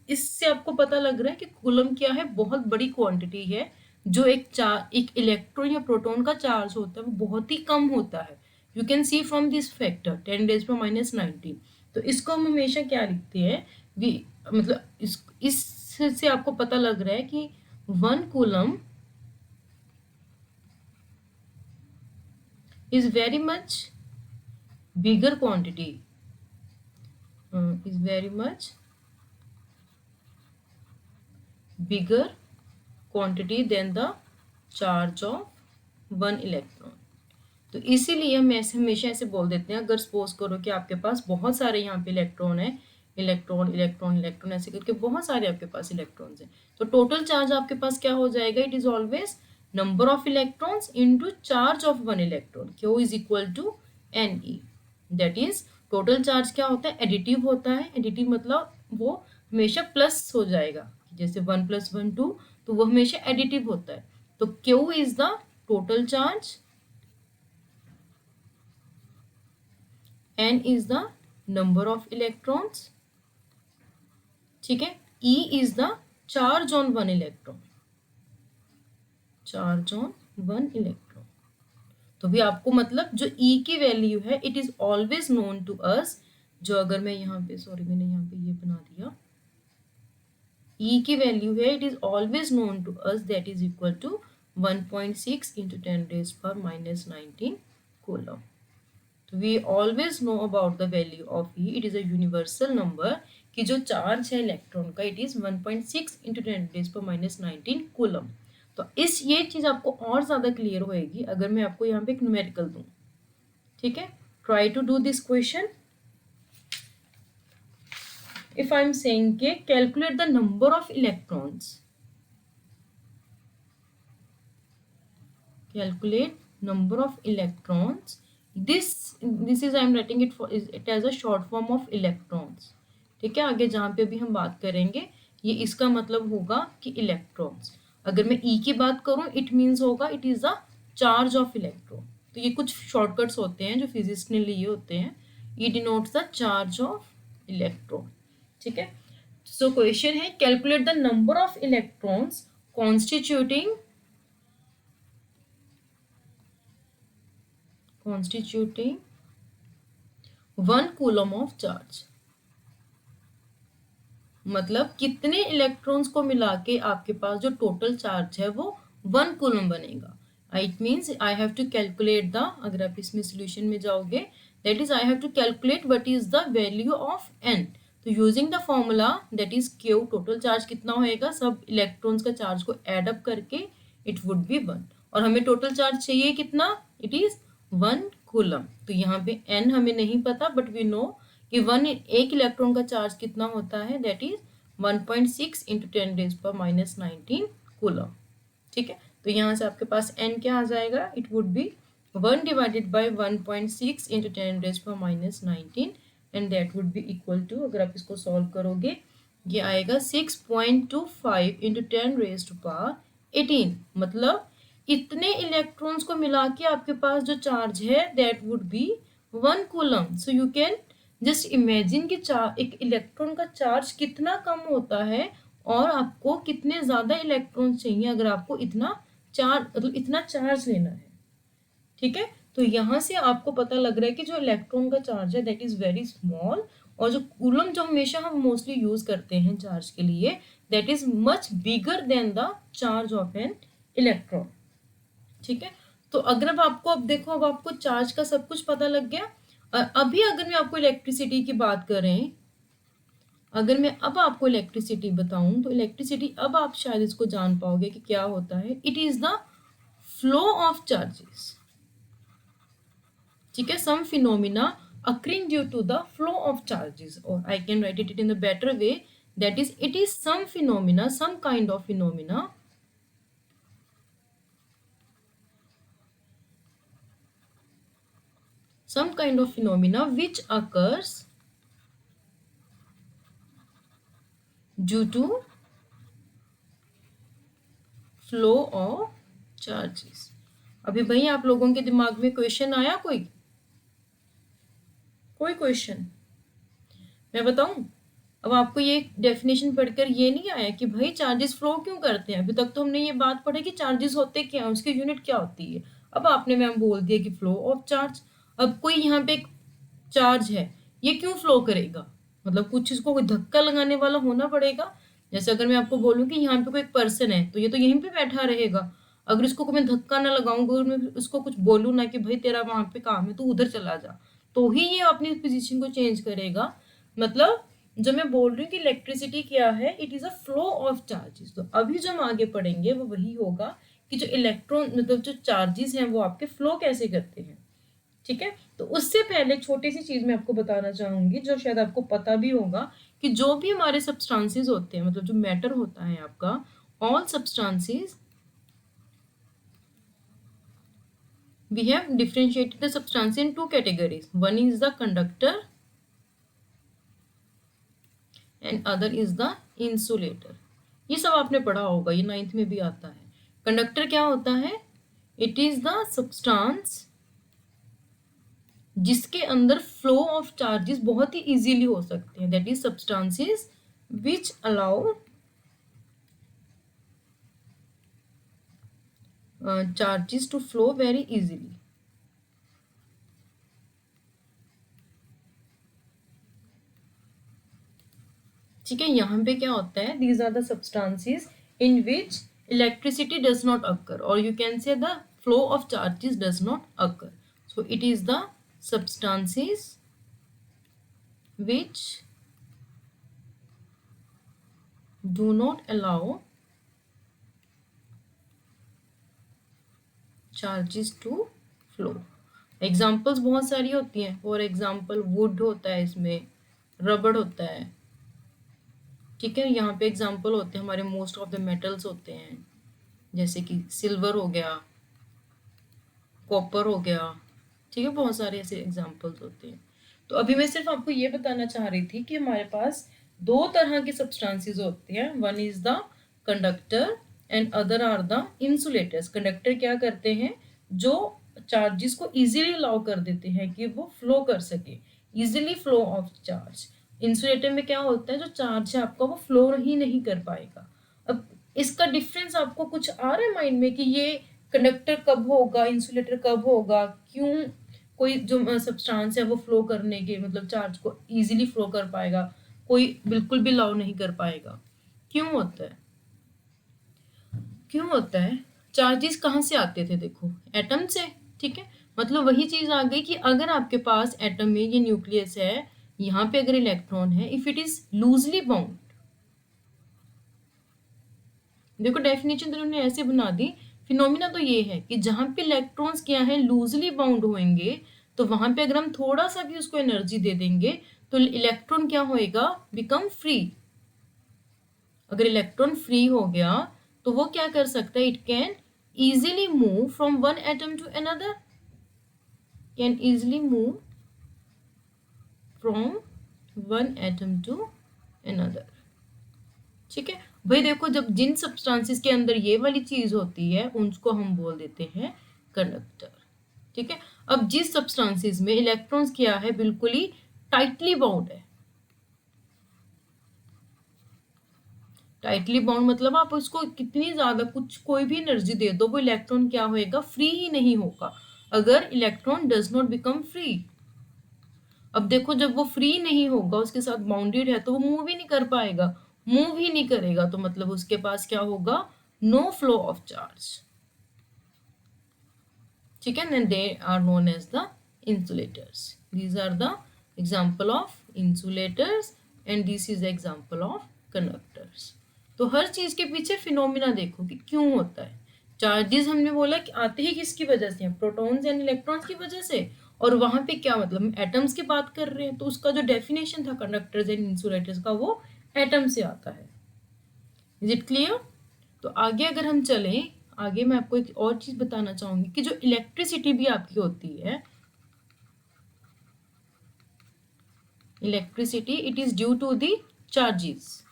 इससे आपको पता लग रहा है कि कूलम क्या है, बहुत बड़ी क्वांटिटी है। जो एक इलेक्ट्रॉन या प्रोटॉन का चार्ज होता है वो बहुत ही कम होता है। You can see from this factor 10⁻⁻19। तो इसको हम हमेशा क्या लिखते हैं, वी मतलब इससे आपको पता लग रहा है कि 1 coulomb is very much bigger quantity, is very much bigger quantity than the charge of 1 electron. तो इसीलिए हम ऐसे हमेशा ऐसे बोल देते हैं, अगर सपोज करो कि आपके पास बहुत सारे यहाँ पे इलेक्ट्रॉन है, इलेक्ट्रॉन इलेक्ट्रॉन इलेक्ट्रॉन ऐसे करके बहुत सारे आपके पास इलेक्ट्रॉन्स हैं, तो टोटल चार्ज आपके पास क्या हो जाएगा, it is always number of electrons into charge of 1 electron, q is equal to n e. That is total charge क्या होता है, एडिटिव होता है। एडिटिव मतलब वो हमेशा प्लस हो जाएगा, जैसे 1 + 1 2, तो वो हमेशा एडिटिव होता है। तो Q is the total charge, n is the number of electrons, ठीक है। E is the charge on 1 electron, charge on 1 electron. तो भी आपको मतलब जो E की वैल्यू है it is always known to us, जो अगर मैं यहाँ पे सॉरी मैंने यहाँ पे ये बना दिया, E की वैल्यू है it is always known to us that is equal to 1.6 into 10⁻⁻19 coulomb. तो we always know about the value of E, it is a universal number कि जो चार्ज है इलेक्ट्रॉन का इट इज 1.6 इंटू 10⁻⁻19 कूलम। तो इस ये चीज आपको और ज्यादा क्लियर होएगी अगर मैं आपको यहाँ पे एक न्यूमेरिकल दूं, ठीक है। Try to do this question. If I am saying के calculate the number of electrons, calculate number of electrons, this is I am writing it for it as a short form of electrons, ठीक है। आगे जहाँ पे भी हम बात करेंगे ये इसका मतलब होगा कि इलेक्ट्रॉन्स। अगर मैं ई की बात करूं इट मीन्स होगा it is the charge of electron. तो ये कुछ शॉर्टकट्स होते हैं जो फिजिक्स ने लिए होते हैं। E denotes the charge of electron, ठीक है। सो क्वेश्चन है calculate the number of electrons constituting 1 coulomb of charge. मतलब कितने इलेक्ट्रॉन्स को मिला के आपके पास जो टोटल चार्ज है वो 1 कूलम बनेगा। It means I have to calculate the, अगर आप इसमें सोल्यूशन में जाओगे that is I have to calculate what is the value of N. तो using the formula that is Q, total charge कितना होएगा, सब इलेक्ट्रॉन्स का चार्ज को एड अप करके इट वुड बी 1। और हमें टोटल चार्ज चाहिए कितना, इट इज 1 कूलम। तो यहाँ पे n हमें नहीं पता बट वी नो कि एक इलेक्ट्रॉन का चार्ज कितना होता है, दैट इज 1.6 इंटू 10⁻⁻19 कूलम, ठीक है। तो यहाँ से आपके पास n क्या आ जाएगा, it would be 1 divided by 1.6 into 10⁻⁻19 and that would be equal to, अगर आप इसको सॉल्व करोगे ये आएगा 6.25 इंटू 10⁻18। मतलब इतने इलेक्ट्रॉन्स को मिला के आपके पास जो चार्ज है that would be 1 coulomb. So you can just imagine कि एक इलेक्ट्रॉन का चार्ज कितना कम होता है और आपको कितने ज्यादा इलेक्ट्रॉन चाहिए अगर आपको इतना चार्ज मतलब इतना चार्ज लेना है, ठीक है। तो यहाँ से आपको पता लग रहा है कि जो इलेक्ट्रॉन का चार्ज है दैट इज वेरी स्मॉल, और जो कूलम जो हमेशा हम मोस्टली यूज करते हैं चार्ज के लिए that is much bigger than the charge of an electron, ठीक है। तो अगर अब आपको अब देखो अब आपको चार्ज का सब कुछ पता लग गया। अभी अगर मैं आपको इलेक्ट्रिसिटी की बात करें, अगर मैं अब आपको इलेक्ट्रिसिटी बताऊं तो इलेक्ट्रिसिटी अब आप शायद इसको जान पाओगे कि क्या होता है। It is the flow of charges, ठीक है। सम phenomena occurring due to the flow of charges, or I can write it in a better way, that is it is some phenomena, some kind of phenomena which occurs due to flow of charges. अभी भाई आप लोगों के दिमाग में question आया कोई question? मैं बताऊं? अब आपको ये डेफिनेशन पढ़कर ये नहीं आया कि भाई चार्जेस फ्लो क्यों करते हैं? अभी तक तो हमने ये बात पढ़ी कि चार्जेस होते क्या हैं, उसकी यूनिट क्या होती है। अब आपने मैम बोल दिया कि फ्लो ऑफ चार्ज। अब कोई यहाँ पे एक चार्ज है, ये क्यों फ्लो करेगा? मतलब कुछ इसको कोई धक्का लगाने वाला होना पड़ेगा। जैसे अगर मैं आपको बोलूं कि यहाँ पे कोई पर्सन है तो ये तो यहीं पे बैठा रहेगा। अगर इसको मैं धक्का ना लगाऊंगा और मैं उसको कुछ बोलूँ ना कि भाई तेरा वहां पे काम है, तू उधर चला जा, तो ही ये अपनी पोजीशन को चेंज करेगा। मतलब जो मैं बोल रही हूँ कि इलेक्ट्रिसिटी क्या है, it is a flow of charges. तो अभी जो हम आगे पढ़ेंगे वो वही होगा कि जो इलेक्ट्रॉन मतलब जो चार्जेस हैं वो आपके फ्लो कैसे करते हैं। ठीक है, तो उससे पहले एक छोटी सी चीज मैं आपको बताना चाहूंगी जो शायद आपको पता भी होगा कि जो भी हमारे सब्सटेंसेस होते हैं, मतलब जो मैटर होता है आपका, all substances we have differentiated the substance in two categories. One is the conductor and other is the insulator. ये सब आपने पढ़ा होगा, ये 9th में भी आता है। कंडक्टर क्या होता है? इट इज द सब्सटेंस जिसके अंदर फ्लो ऑफ चार्जेस बहुत ही इजीली हो सकते हैं, that is substances which allow charges to flow very easily. ठीक है, यहाँ पे क्या होता है, these are the substances in which electricity does not occur, और you can say the flow of charges does not occur. So it is the substances which do not allow charges to flow। Examples बहुत सारी होती हैं। For example would होता है, इसमें रबड़ होता है। ठीक है, यहाँ पे एग्जाम्पल होते हैं हमारे मोस्ट ऑफ द मेटल्स होते हैं, जैसे कि सिल्वर हो गया, कॉपर हो गया। ठीक है, बहुत सारे ऐसे एग्जाम्पल्स होते हैं। तो अभी मैं सिर्फ आपको ये बताना चाह रही थी कि हमारे पास दो तरह के सब्सटेंसेस होते हैं। One is the conductor and other are the insulators. Conductor क्या करते हैं, जो चार्जेस को इजीली अलाउ कर देते हैं कि वो फ्लो कर सके, easily flow of charge. Insulator में क्या होता है, जो चार्ज है आपका वो फ्लो ही नहीं कर पाएगा। अब इसका डिफरेंस आपको कुछ आ रहा है माइंड में कि ये कंडक्टर कब होगा, इंसुलेटर कब होगा, क्यों कोई जो सब्सटेंस है वो फ्लो करने के मतलब चार्ज को इजीली फ्लो कर पाएगा, कोई बिल्कुल भी अलाउ नहीं कर पाएगा? क्यों होता है? क्यों होता है? चार्जेस कहाँ से आते थे? देखो, एटम से। ठीक है, मतलब वही चीज आ गई कि अगर आपके पास एटम में ये न्यूक्लियस है, यहाँ पे अगर इलेक्ट्रॉन है, if it is loosely bound, देखो डेफिनेशन तो उन्होंने ऐसे बना दी। फिनोमिना तो ये है कि जहां पे इलेक्ट्रॉन्स क्या है लूजली बाउंड होंगे, तो वहां पे अगर हम थोड़ा सा भी उसको एनर्जी दे देंगे तो इलेक्ट्रॉन क्या होएगा, बिकम फ्री। अगर इलेक्ट्रॉन फ्री हो गया तो वो क्या कर सकता है, it can easily move from one atom to another, can easily move from one atom to another। ठीक है भाई, देखो जब जिन सब्सटेंसेस के अंदर ये वाली चीज होती है उनको हम बोल देते हैं कंडक्टर। ठीक है, अब जिस सब्सटेंसेस में इलेक्ट्रॉन्स क्या है, बिल्कुल ही टाइटली बाउंड है। टाइटली बाउंड मतलब आप उसको कितनी ज्यादा कुछ कोई भी एनर्जी दे दो, वो इलेक्ट्रॉन क्या होएगा, फ्री ही नहीं होगा अगर electron does not become free. अब देखो जब वो फ्री नहीं होगा, उसके साथ बाउंडेड है, तो वो मूव ही नहीं कर पाएगा। मूव ही नहीं करेगा तो मतलब उसके पास क्या होगा, नो फ्लो ऑफ चार्ज। ठीक है, then they are known as the insulators। these are the example of insulators and this is the example of conductors। तो हर चीज के पीछे फिनोमिना देखो कि क्यों होता है। चार्जेस हमने बोला कि आते ही किसकी वजह से, प्रोटॉन्स एंड इलेक्ट्रॉन्स की वजह से, और वहां पे क्या मतलब हम एटम्स की बात कर रहे हैं, तो उसका जो डेफिनेशन था कंडक्टर्स एंड इंसुलेटर्स का, वो एटम से आता है। Is it clear? तो आगे अगर हम चलें, आगे मैं आपको एक और चीज बताना चाहूंगी कि जो इलेक्ट्रिसिटी भी आपकी होती है, electricity it is due to the charges,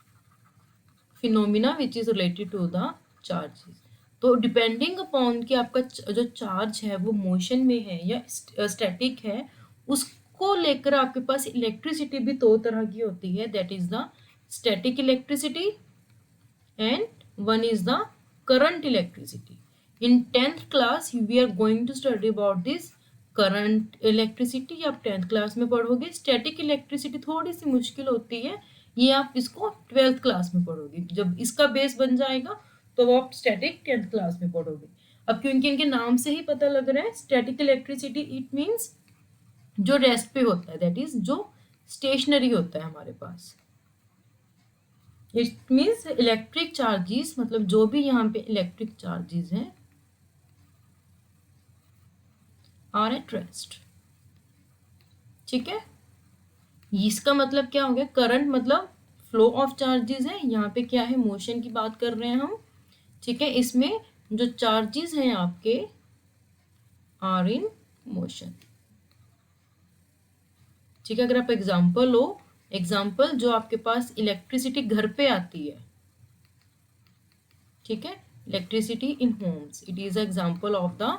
phenomena which is related to the charges. तो डिपेंडिंग अपॉन कि आपका जो चार्ज है वो मोशन में है या स्टैटिक है, उसको लेकर आपके पास इलेक्ट्रिसिटी भी दो तरह की होती है, that is the static electricity and one is the current electricity. In 10th class we are going to study about this current electricity. आप 10th क्लास में पढ़ोगे. स्टैटिक इलेक्ट्रिसिटी थोड़ी सी मुश्किल होती है, ये आप इसको 12th क्लास में पढ़ोगे. जब इसका बेस बन जाएगा तो आप स्टैटिक 10th क्लास में पढ़ोगे. अब क्योंकि इनके नाम से ही पता लग रहा है स्टैटिक इलेक्ट्रिसिटी, इट मीन्स जो रेस्ट पे होता है, दैट इज जो स्टेशनरी होता है हमारे पास. इट मीन्स इलेक्ट्रिक चार्जेस, मतलब जो भी यहाँ पे इलेक्ट्रिक चार्जेस हैं आर एट रेस्ट. ठीक है, इसका मतलब क्या हो गया, करंट मतलब फ्लो ऑफ चार्जेस है, यहाँ पे क्या है, मोशन की बात कर रहे हैं हम. ठीक है, इसमें जो चार्जेस हैं आपके आर इन मोशन. ठीक है, अगर आप एग्जांपल लो, एग्जांपल जो आपके पास इलेक्ट्रिसिटी घर पे आती है, ठीक है, electricity in Holmes, it is example of the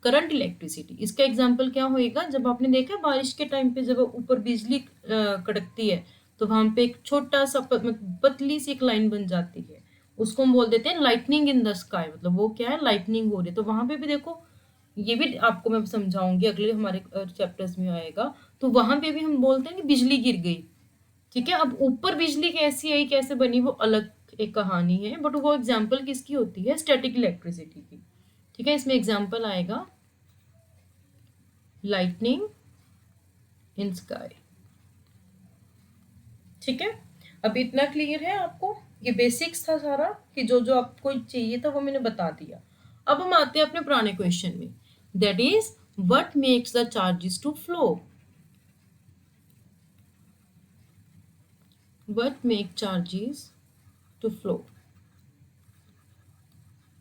current electricity. इसका एग्जांपल क्या होएगा, जब आपने देखा बारिश के टाइम पे जब ऊपर बिजली कड़कती है तो वहां पे एक छोटा सा पतली सी एक लाइन बन जाती है, उसको हम बोल देते हैं लाइटनिंग इन द स्काई. मतलब वो क्या है, लाइटनिंग हो रही है. तो वहां पे भी देखो, ये भी आपको मैं समझाऊंगी, अगले हमारे चैप्टर्स में आएगा. तो वहां पे भी हम बोलते हैं कि बिजली गिर गई. ठीक है, अब ऊपर बिजली कैसी आई, कैसे बनी, वो अलग एक कहानी है, बट वो एग्जाम्पल किसकी होती है, स्टैटिक इलेक्ट्रिसिटी की. ठीक है, इसमें एग्जाम्पल आएगा लाइटनिंग इन स्काई. ठीक है, अब इतना क्लियर है आपको, ये बेसिक्स था सारा, कि जो जो आपको चाहिए था वो मैंने बता दिया. अब हम आते हैं अपने पुराने क्वेश्चन में, that is what makes the charges to flow. What make charges to flow.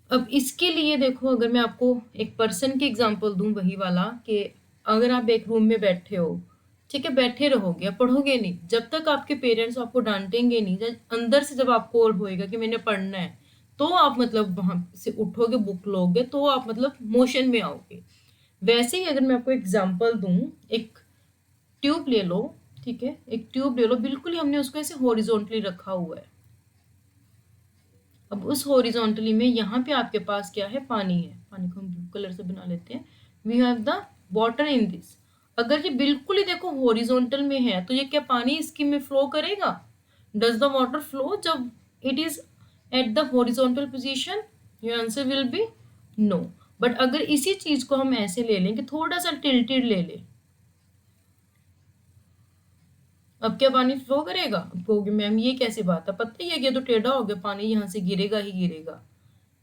अब इसके लिए देखो, अगर मैं आपको एक पर्सन की एग्जांपल दूं, वही वाला कि अगर आप एक रूम में बैठे हो, ठीक है, बैठे रहोगे, पढ़ोगे नहीं, जब तक आपके पेरेंट्स आपको डांटेंगे नहीं, जब अंदर से जब आपको और होएगा कि मैंने पढ़ना है, तो आप मतलब वहां से उठोगे, बुक लोगे, तो आप मतलब मोशन में आओगे. वैसे ही अगर मैं आपको एग्जाम्पल दूं, एक ट्यूब ले लो. ठीक है, एक ट्यूब ले लो, बिल्कुल ही हमने उसको ऐसे हॉरिजॉन्टली रखा हुआ है. अब उस हॉरिजॉन्टली में यहाँ पे आपके पास क्या है, पानी है. पानी को हम ब्लू कलर से बना लेते हैं. We have the water in this. अगर ये बिल्कुल ही देखो हॉरिजॉन्टल में है, तो ये क्या पानी इसकी में फ्लो करेगा, डज द वाटर फ्लो जब it is at the horizontal position? Your answer will be no. But अगर इसी चीज को हम ऐसे ले लें कि थोड़ा सा टिल्टेड ले लें, अब क्या पानी फ्लो करेगा? अब कहोगे मैम ये कैसी बात है, पता ही है कि तो टेढ़ा हो गया, पानी यहाँ से गिरेगा ही गिरेगा.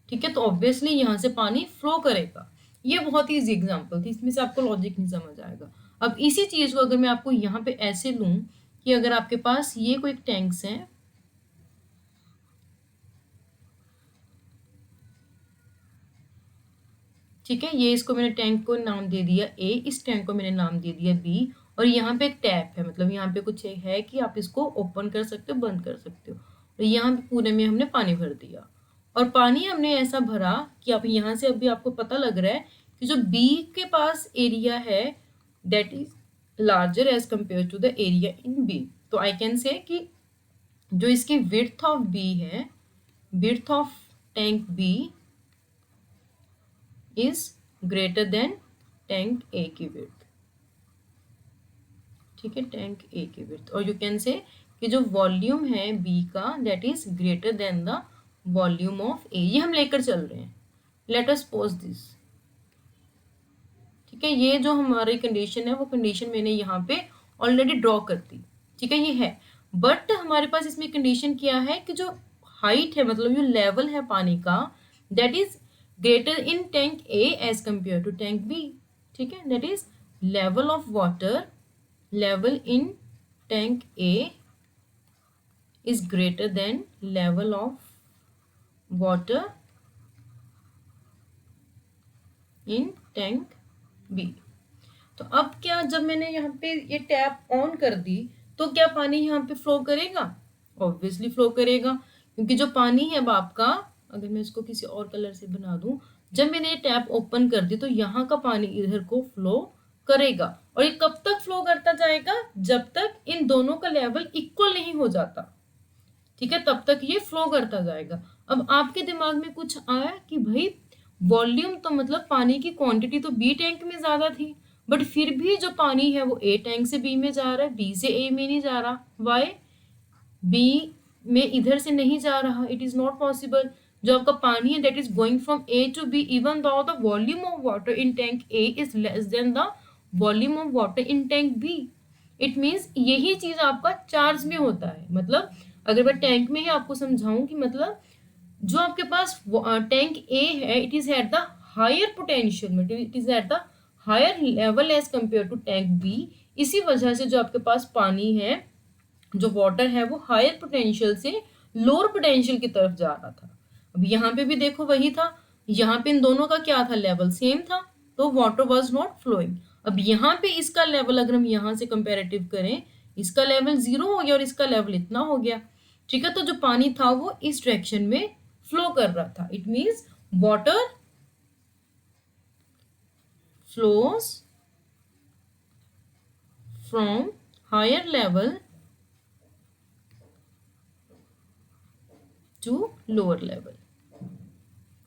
ठीक है, तो ऑब्वियसली यहाँ से पानी फ्लो करेगा. ये बहुत ही इजी एग्जांपल थी, इसमें से आपको लॉजिक नहीं समझ आएगा. अब इसी चीज को अगर मैं आपको यहाँ पे ऐसे लूं कि अगर आपके पास ये कोई टैंक्स हैं, ठीक है, ये इसको मैंने टैंक को नाम दे दिया ए, इस टैंक को मैंने नाम दे दिया बी, और यहाँ पे एक टैप है, मतलब यहाँ पे कुछ है कि आप इसको ओपन कर सकते हो, बंद कर सकते हो. और यहाँ पे पूरे में हमने पानी भर दिया, और पानी हमने ऐसा भरा कि आप यहाँ से अभी आपको पता लग रहा है कि जो बी के पास एरिया है that is larger as compare to the area in B. तो आई कैन से कि जो इसकी विड्थ ऑफ बी है, width of tank B is greater than tank A की विड्थ. ठीक है, टैंक ए की विड्थ. और यू कैन से कि जो वॉल्यूम है बी का that is greater than the volume of A. ये हम लेकर चल रहे हैं, लेट अस सपोज दिस. ठीक है, ये जो हमारी कंडीशन है वो कंडीशन मैंने यहाँ पे ऑलरेडी ड्रॉ कर दी. ठीक है, ये है, बट हमारे पास इसमें कंडीशन क्या है कि जो हाइट है, मतलब जो लेवल है पानी का, that is greater in tank A as compared to tank B. ठीक है, that is level of water, level in tank A is greater than level of water in tank B. तो अब क्या, जब मैंने यहाँ पे ये टैप ऑन कर दी, तो क्या पानी यहाँ पे फ्लो करेगा? ऑब्वियसली फ्लो करेगा, क्योंकि जो पानी है अब आपका अगर मैं इसको किसी और कलर से बना दूं, जब मैंने ये टैप ओपन कर दी तो यहाँ का पानी इधर को फ्लो करेगा, और ये कब तक फ्लो करता जाएगा, जब तक इन दोनों का लेवल इक्वल नहीं हो जाता, ठीक है, तब तक ये फ्लो करता जाएगा। अब आपके दिमाग में कुछ आया कि भाई वॉल्यूम तो मतलब पानी की क्वांटिटी तो बी टैंक में ज्यादा थी, बट फिर भी जो पानी है वो ए टैंक से बी में जा रहा है, बी से ए में नहीं जा रहा, वाई, बी में इधर से नहीं जा रहा, इट इज नॉट पॉसिबल। जो आपका पानी है that is going from A to B, even though the volume of water in tank A is less than the volume of water in tank B. It means यही चीज आपका charge में होता है। मतलब अगर मैं टैंक में ही आपको समझाऊं कि मतलब जो आपके पास टैंक ए है, it is at the higher potential, मतलब it is at the higher level as compare to tank B. इसी वजह से जो आपके पास पानी है, जो वाटर है, वो हायर पोटेंशियल से लोअर पोटेंशियल की तरफ जा रहा था। अब यहाँ पे भी देखो वही था, यहाँ पे इन दोनों का क्या था, लेवल सेम था, तो वाटर वाज नॉट फ्लोइंग। अब यहाँ पे इसका लेवल अगर हम यहाँ से कंपेरेटिव करें, इसका लेवल 0 हो गया और इसका लेवल इतना हो गया, ठीक है। तो जो पानी था वो इस डायरेक्शन में फ्लो कर रहा था। It means water flows from higher level to lower level,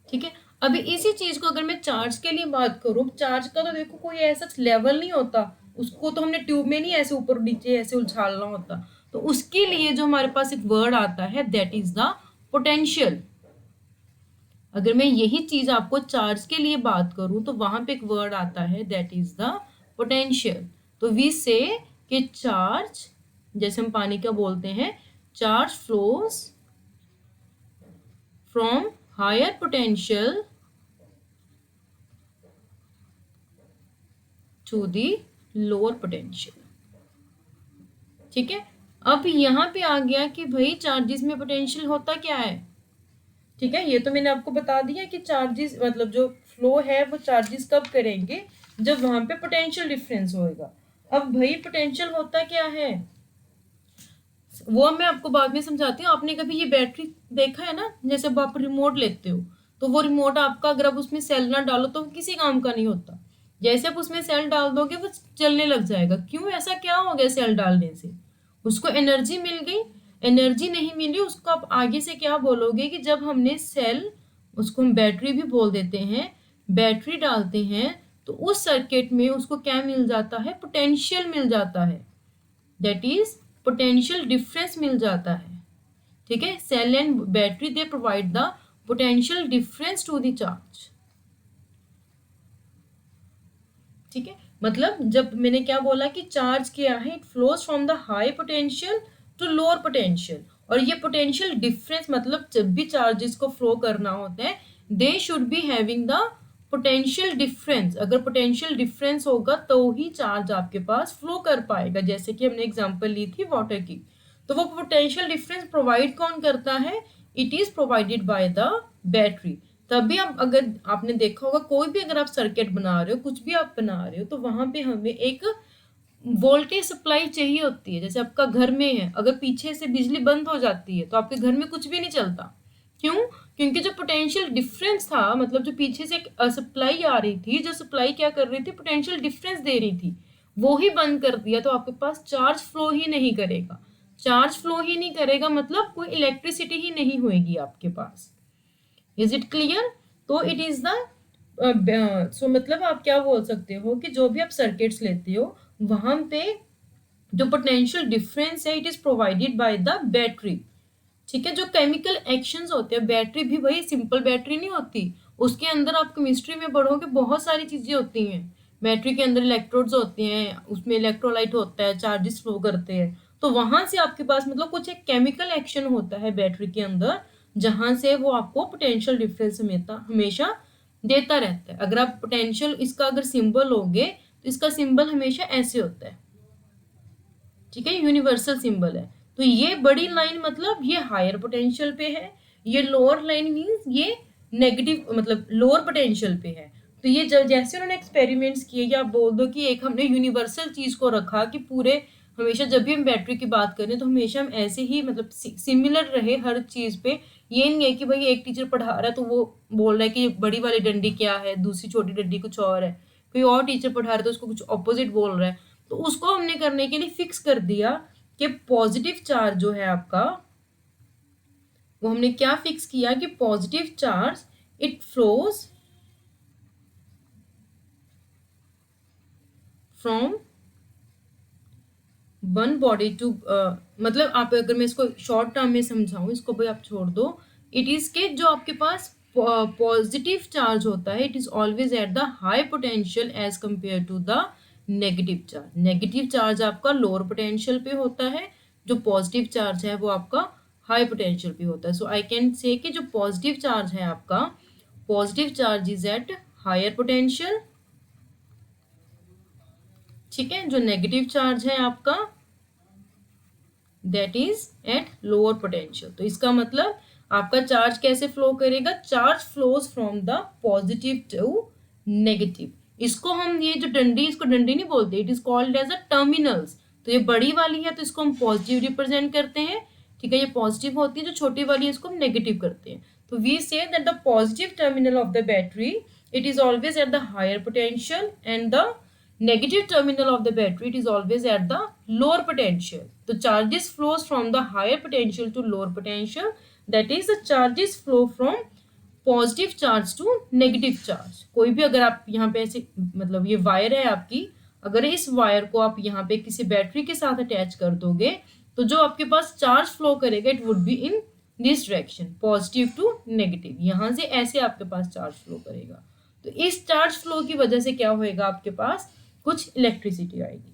ठीक है। अभी इसी चीज को अगर मैं चार्ज के लिए बात करूं, चार्ज का तो देखो कोई ऐसा लेवल नहीं होता, उसको तो हमने ट्यूब में नहीं ऐसे ऊपर नीचे ऐसे उछालना होता, तो उसके लिए जो हमारे पास एक वर्ड आता है दैट इज द पोटेंशियल। अगर मैं यही चीज आपको चार्ज के लिए बात करूं तो वहां पे एक वर्ड आता है दैट इज द पोटेंशियल। तो वी से कि चार्ज, जैसे हम पानी का बोलते हैं, charge flows from higher potential to the lower potential, ठीक है। अब यहाँ पे आ गया कि भाई चार्जेस में पोटेंशियल होता क्या है, ठीक है। ये तो मैंने आपको बता दिया कि चार्जेस मतलब जो फ्लो है वो चार्जेस कब करेंगे, जब वहां पे पोटेंशियल डिफरेंस होएगा। अब भाई पोटेंशियल होता क्या है वो मैं आपको बाद में समझाती हूँ। आपने कभी ये बैटरी देखा है ना, जैसे अब आप रिमोट लेते हो तो वो रिमोट आपका अगर आप उसमें सेल ना डालो तो किसी काम का नहीं होता, जैसे आप उसमें सेल डाल दोगे वो चलने लग जाएगा। क्यों, ऐसा क्या हो गया, सेल डालने से उसको एनर्जी मिल गई, एनर्जी नहीं मिली उसको आप आगे से क्या बोलोगे कि जब हमने सेल, उसको हम बैटरी भी बोल देते हैं, बैटरी डालते हैं तो उस सर्किट में उसको क्या मिल जाता है, पोटेंशियल मिल जाता है, दैट इज पोटेंशियल डिफरेंस मिल जाता है, ठीक है। Cell and battery they provide the potential difference to the charge, ठीक है। मतलब जब मैंने क्या बोला कि चार्ज क्या है, it flows from the high potential to lower potential, और ये पोटेंशियल डिफरेंस मतलब जब भी चार्जेस को फ्लो करना होता है they should be having the potential difference. अगर पोटेंशियल डिफरेंस होगा तो ही चार्ज आपके पास फ्लो कर पाएगा। जैसे कि हमने एग्जांपल ली थी वाटर की, तो वो पोटेंशियल डिफरेंस प्रोवाइड कौन करता है, it is provided by the battery. तभी आप, अगर आपने देखा होगा कोई भी अगर आप सर्किट बना रहे हो, कुछ भी आप बना रहे हो, तो वहां पे हमें एक वोल्टेज सप्लाई चाहिए होती है। जैसे आपका घर में है, अगर पीछे से बिजली बंद हो जाती है तो आपके घर में कुछ भी नहीं चलता। क्यों, क्योंकि जो पोटेंशियल डिफरेंस था, मतलब जो पीछे से सप्लाई आ रही थी, जो सप्लाई क्या कर रही थी, पोटेंशियल डिफरेंस दे रही थी, वो ही बंद कर दिया, तो आपके पास चार्ज फ्लो ही नहीं करेगा। चार्ज फ्लो ही नहीं करेगा मतलब कोई इलेक्ट्रिसिटी ही नहीं होगी आपके पास। Is it clear? तो इट इज द सो मतलब आप क्या बोल सकते हो कि जो भी आप सर्किट्स लेते हो वहां पे जो पोटेंशियल डिफरेंस है it is provided by the battery, ठीक है। जो केमिकल एक्शंस होते हैं, बैटरी भी वही सिंपल बैटरी नहीं होती, उसके अंदर आप केमिस्ट्री में पढ़ोगे बहुत सारी चीजें होती हैं। बैटरी के अंदर इलेक्ट्रोड्स होते हैं, उसमें इलेक्ट्रोलाइट होता है, चार्जेस फ्लो करते हैं, तो वहां से आपके पास मतलब कुछ एक केमिकल एक्शन होता है बैटरी के अंदर, जहां से वो आपको पोटेंशियल डिफरेंस हमेशा देता रहता है। अगर आप पोटेंशियल इसका अगर सिंबल लोगे तो इसका सिंबल हमेशा ऐसे होता है, ठीक है, यूनिवर्सल सिंबल है। तो ये बड़ी लाइन मतलब ये हायर पोटेंशियल पे है, ये लोअर लाइन मीन्स ये नेगेटिव मतलब लोअर पोटेंशियल पे है। तो ये जब जैसे उन्होंने एक्सपेरिमेंट्स किए, या आप बोल दो कि एक हमने यूनिवर्सल चीज को रखा कि पूरे हमेशा जब भी हम बैटरी की बात करें तो हमेशा हम ऐसे ही मतलब सिमिलर रहे हर चीज पे। ये नहीं है कि भाई एक टीचर पढ़ा रहा है तो वो बोल रहा है कि बड़ी वाली डंडी क्या है, दूसरी छोटी डंडी कुछ और है, कोई और टीचर पढ़ा रहा है तो उसको कुछ ऑपोजिट बोल रहा है। तो उसको हमने करने के लिए फिक्स कर दिया कि पॉजिटिव चार्ज जो है आपका, वो हमने क्या फिक्स किया कि positive charge it flows from one body to, मतलब आप अगर मैं इसको शॉर्ट टर्म में समझाऊं, इसको भाई आप छोड़ दो। इट इज के जो आपके पास पॉजिटिव चार्ज होता है it is always at the high potential as compare to the negative charge. Negative charge आपका लोअर पोटेंशियल पे होता है, जो पॉजिटिव चार्ज है वो आपका हाई पोटेंशियल पे होता है। सो आई कैन से कि जो पॉजिटिव चार्ज है आपका, positive charge is at higher potential, ठीक है। जो नेगेटिव चार्ज है आपका that is at lower potential. तो इसका मतलब आपका चार्ज कैसे फ्लो करेगा, charge flows from the positive to negative. इसको हम ये जो डंडी, इसको डंडी नहीं बोलते, it is called as a terminals. तो ये बड़ी वाली है तो इसको हम पॉजिटिव रिप्रेजेंट करते हैं, ठीक है। ये पॉजिटिव होती है, जो छोटी वाली है इसको हम नेगेटिव करते हैं। तो we say that the positive terminal of the battery it is always at the higher potential and the negative terminal of the battery it is always at the lower potential. The charges flows from the higher potential to lower potential, that is the charges flow from positive charge to negative charge. कोई भी अगर आप यहाँ पे ऐसे मतलब ये wire है आपकी, अगर इस वायर को आप यहाँ पे किसी बैटरी के साथ अटैच कर दोगे तो जो आपके पास चार्ज फ्लो करेगा it would be in this direction, positive to negative. यहाँ से ऐसे आपके पास चार्ज फ्लो करेगा। तो इस चार्ज फ्लो की वजह से क्या होएगा, आपके पास कुछ इलेक्ट्रिसिटी आएगी,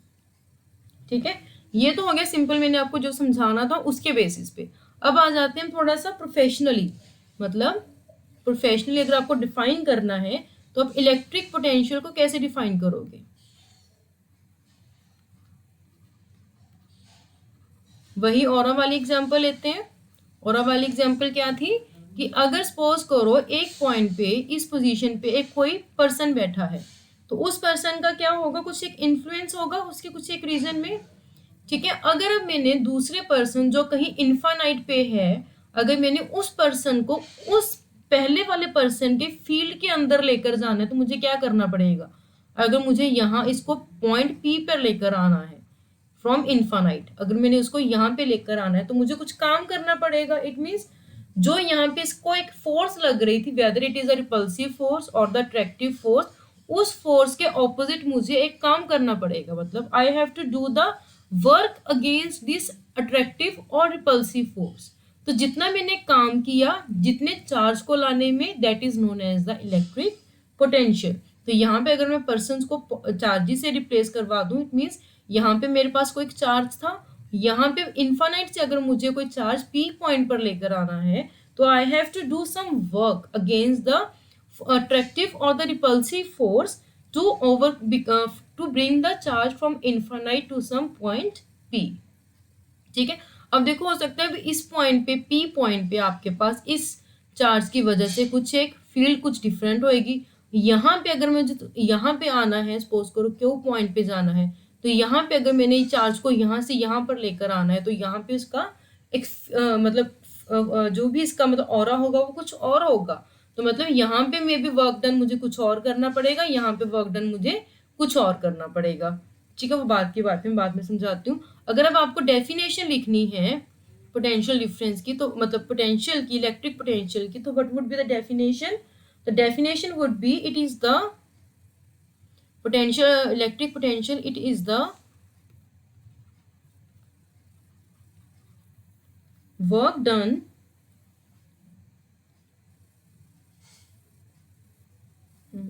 ठीक है। ये तो हो गया सिंपल, मैंने आपको जो समझाना था उसके बेसिस पे। अब आ जाते हैं थोड़ा सा प्रोफेशनली, मतलब प्रोफेशनली अगर आपको डिफाइन करना है तो आप इलेक्ट्रिक पोटेंशियल को कैसे डिफाइन करोगे। वही ऑरा वाली एग्जांपल लेते हैं। ऑरा वाली एग्जांपल क्या थी कि अगर सपोज करो एक पॉइंट पे इस पोजीशन पे एक कोई पर्सन बैठा है, तो उस पर्सन का क्या होगा, कुछ एक इन्फ्लुएंस होगा उसके कुछ एक रीजन में, ठीक है। अगर अब मैंने दूसरे पर्सन जो कहीं इन्फानाइट पे है, अगर मैंने उस पर्सन को उस पहले वाले पर्सन के फील्ड के अंदर लेकर जाना है तो मुझे क्या करना पड़ेगा। अगर मुझे यहाँ इसको पॉइंट पी पर लेकर आना है फ्रॉम इन्फानाइट, अगर मैंने उसको यहाँ पे लेकर आना है तो मुझे कुछ काम करना पड़ेगा। इट मीन्स जो यहाँ पे इसको एक फोर्स लग रही थी, whether it is a repulsive force और द अट्रैक्टिव फोर्स, उस फोर्स के ऑपोजिट मुझे एक काम करना पड़ेगा। मतलब I have to do the work against this attractive और रिपल्सिव फोर्स। तो जितना मैंने काम किया जितने चार्ज को लाने में, that is known as the electric potential. तो यहाँ पे अगर मैं पर्सन को चार्जेस से रिप्लेस करवा दूं, इट मीन्स यहाँ पे मेरे पास कोई चार्ज था, यहाँ पे इन्फानाइट से अगर मुझे कोई चार्ज पी पॉइंट पर लेकर आना है तो I have to do some work against the attractive or the repulsive force to to bring the charge from infinite to some point P, ठीक है। अब देखो हो सकता है इस पॉइंट पे P पॉइंट पे आपके पास इस चार्ज की वजह से कुछ एक फील्ड कुछ डिफरेंट होएगी। यहाँ पे अगर मुझे यहाँ पे आना है, सपोज करो क्यू पॉइंट पे जाना है, तो यहाँ पे अगर मैंने चार्ज को यहाँ से यहाँ पर लेकर आना है तो यहाँ पे उसका एक मतलब जो भी इसका मतलब ऑरा होगा वो कुछ और होगा। तो मतलब यहाँ पे मे बी वर्क डन मुझे कुछ और करना पड़ेगा, यहाँ पे वर्क डन मुझे कुछ और करना पड़ेगा, ठीक है। वो बात की बात मैं बाद में समझाती हूँ। अगर अब आपको डेफिनेशन लिखनी है पोटेंशियल डिफरेंस की, तो मतलब पोटेंशियल की, इलेक्ट्रिक पोटेंशियल की, तो what would be the definition. The definition would be it is the potential electric potential, it is the work done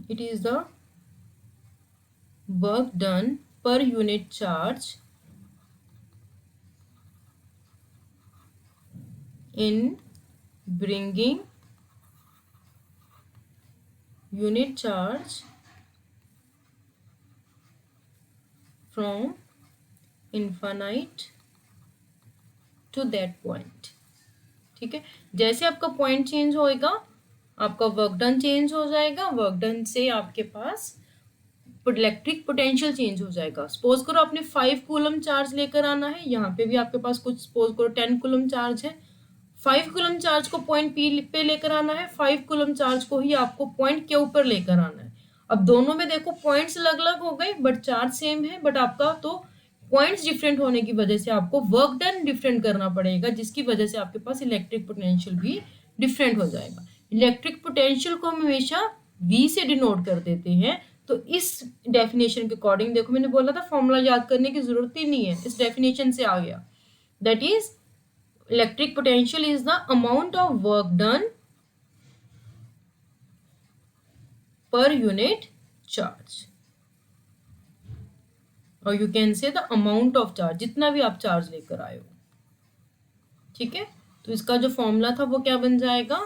it is the work done per unit charge in bringing unit charge from infinite to that point, ठीक है। जैसे आपका point change होएगा आपका work done change हो जाएगा, work done से आपके पास इलेक्ट्रिक पोटेंशियल चेंज हो जाएगा। सपोज करो आपने 5 कूलम चार्ज लेकर आना है, यहाँ पे भी आपके पास कुछ सपोज करो 10 कूलम चार्ज है। 5 कूलम चार्ज को पॉइंट पी पे लेकर आना है, 5 कूलम चार्ज को ही आपको पॉइंट क्यू पर लेकर आना है। अब दोनों में देखो पॉइंट्स अलग अलग हो गए बट चार्ज सेम है, बट आपका तो पॉइंट्स डिफरेंट होने की वजह से आपको वर्क डन डिफरेंट करना पड़ेगा, जिसकी वजह से आपके पास इलेक्ट्रिक पोटेंशियल भी डिफरेंट हो जाएगा। इलेक्ट्रिक पोटेंशियल को हम हमेशा V से डिनोट कर देते हैं। तो इस डेफिनेशन के अकॉर्डिंग देखो, मैंने बोला था फॉर्मूला याद करने की जरूरत ही नहीं है, इस डेफिनेशन से आ गया। That is electric potential is the amount of work done per unit charge, और you can say the amount of charge, जितना भी आप चार्ज लेकर आए हो। ठीक है, तो इसका जो फॉर्मूला था वो क्या बन जाएगा,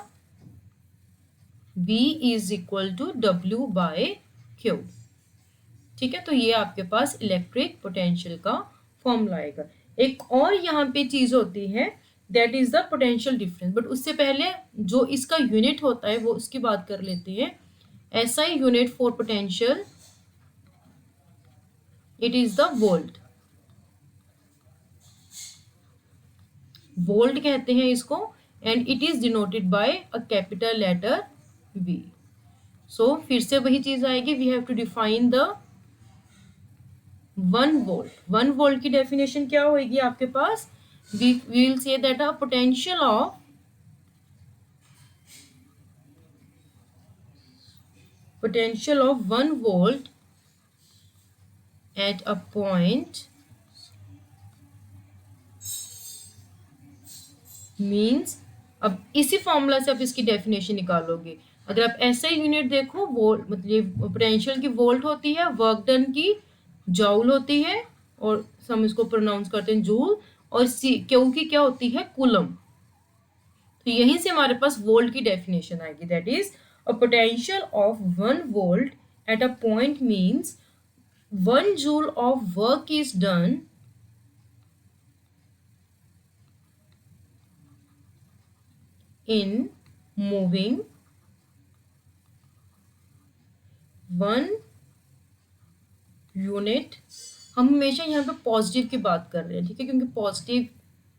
V is equal to W by Q। ठीक है, तो ये आपके पास इलेक्ट्रिक पोटेंशियल का फॉर्मूला आएगा। एक और यहाँ पे चीज होती है, that is the potential difference, but उससे पहले जो इसका यूनिट होता है वो उसकी बात कर लेते हैं। SI unit for potential, it is the volt. Volt कहते हैं इसको, and it is denoted by a capital letter V। So फिर से वही चीज आएगी, we have to define the 1 volt. 1 volt की डेफिनेशन क्या होगी आपके पास, we will say that a potential of 1 volt at a point means, अब इसी फॉर्मूला से आप इसकी डेफिनेशन निकालोगे। अगर आप ऐसा यूनिट देखो, वोल्ट मतलब पोटेंशियल की वोल्ट होती है, वर्क डन की जूल होती है, और हम इसको प्रोनाउंस करते हैं जूल, और क्यू की क्या होती है, कूलम। तो यहीं से हमारे पास वोल्ट की डेफिनेशन आएगी, that is a potential of 1 volt at a point means 1 joule of work is done in moving 1 unit. हम हमेशा यहाँ पे पॉजिटिव की बात कर रहे हैं, ठीक है, क्योंकि पॉजिटिव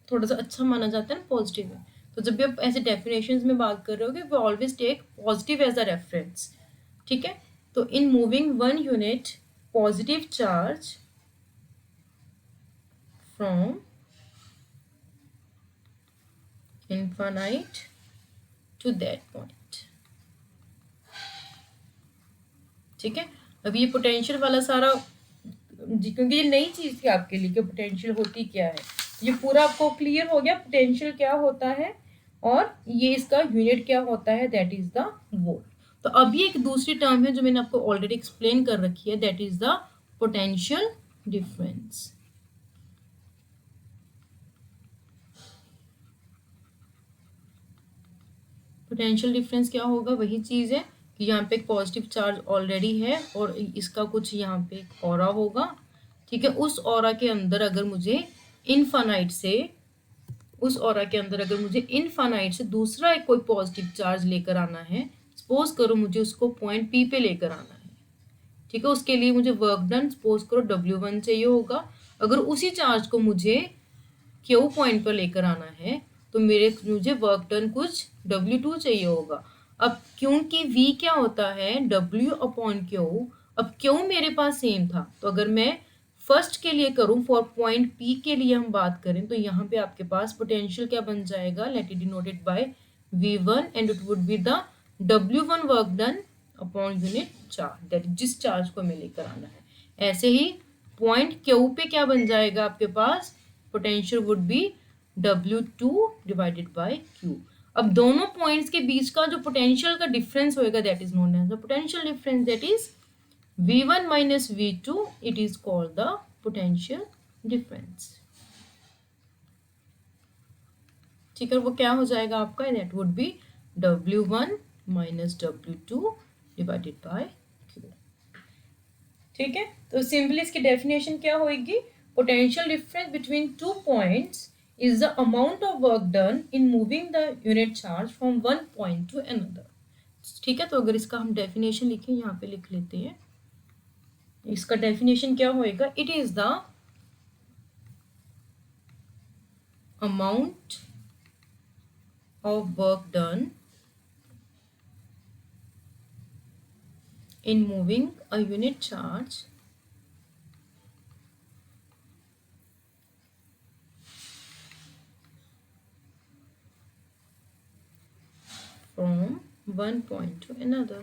थोड़ा सा अच्छा माना जाता है ना, पॉजिटिव है। तो जब भी आप ऐसे डेफिनेशंस में बात कर रहे हो, always take positive as a reference. ठीक है, तो in moving 1 unit positive charge from infinite to that point। ठीक है, अब ये पोटेंशियल वाला सारा, क्योंकि ये नई चीज थी आपके लिए कि पोटेंशियल होती क्या है, ये पूरा आपको क्लियर हो गया पोटेंशियल क्या होता है और ये इसका यूनिट क्या होता है, दैट इज द वोल्ट। तो अभी एक दूसरी टर्म है जो मैंने आपको ऑलरेडी एक्सप्लेन कर रखी है, that is the potential difference. Potential difference क्या होगा, वही चीज है कि यहाँ पे एक पॉजिटिव चार्ज ऑलरेडी है और इसका कुछ यहाँ पे एक ऑरा होगा। ठीक है, उस ऑरा के अंदर अगर मुझे इनफाइनाइट से दूसरा एक कोई पॉजिटिव चार्ज लेकर आना है, सपोज करो मुझे उसको पॉइंट P पे लेकर आना है। ठीक है, उसके लिए मुझे वर्क डन सपोज करो W1 चाहिए होगा। अगर उसी चार्ज को मुझे Q पॉइंट पर लेकर आना है तो मुझे वर्क डन कुछ W2 चाहिए होगा। अब क्योंकि V क्या होता है, W/Q, अब Q मेरे पास सेम था, तो अगर मैं फर्स्ट के लिए करूं, फॉर पॉइंट P के लिए हम बात करें, तो यहाँ पे आपके पास पोटेंशियल क्या बन जाएगा, let it denoted by V1 and it would be the W1 work done upon unit charge, that जिस चार्ज को हमें लेकर आना है। ऐसे ही पॉइंट Q पे क्या बन जाएगा आपके पास, potential would be W2 divided by Q। अब दोनों पॉइंट्स के बीच का जो पोटेंशियल का डिफरेंस होएगा, that is known as the potential difference, that is V1 minus V2, it is called the potential difference। ठीक है, वो क्या हो जाएगा आपका, that would B W1 minus W2 divided by Q। ठीक है, तो सिंपली इसकी डेफिनेशन क्या होगी, potential difference between 2 points is the amount of work done in moving the unit charge from one point to another। ठीक है, तो अगर इसका हम डेफिनेशन लिखें, यहाँ पे लिख लेते हैं, इसका डेफिनेशन क्या होएगा? It is the amount of work done in moving a unit charge from one point to another.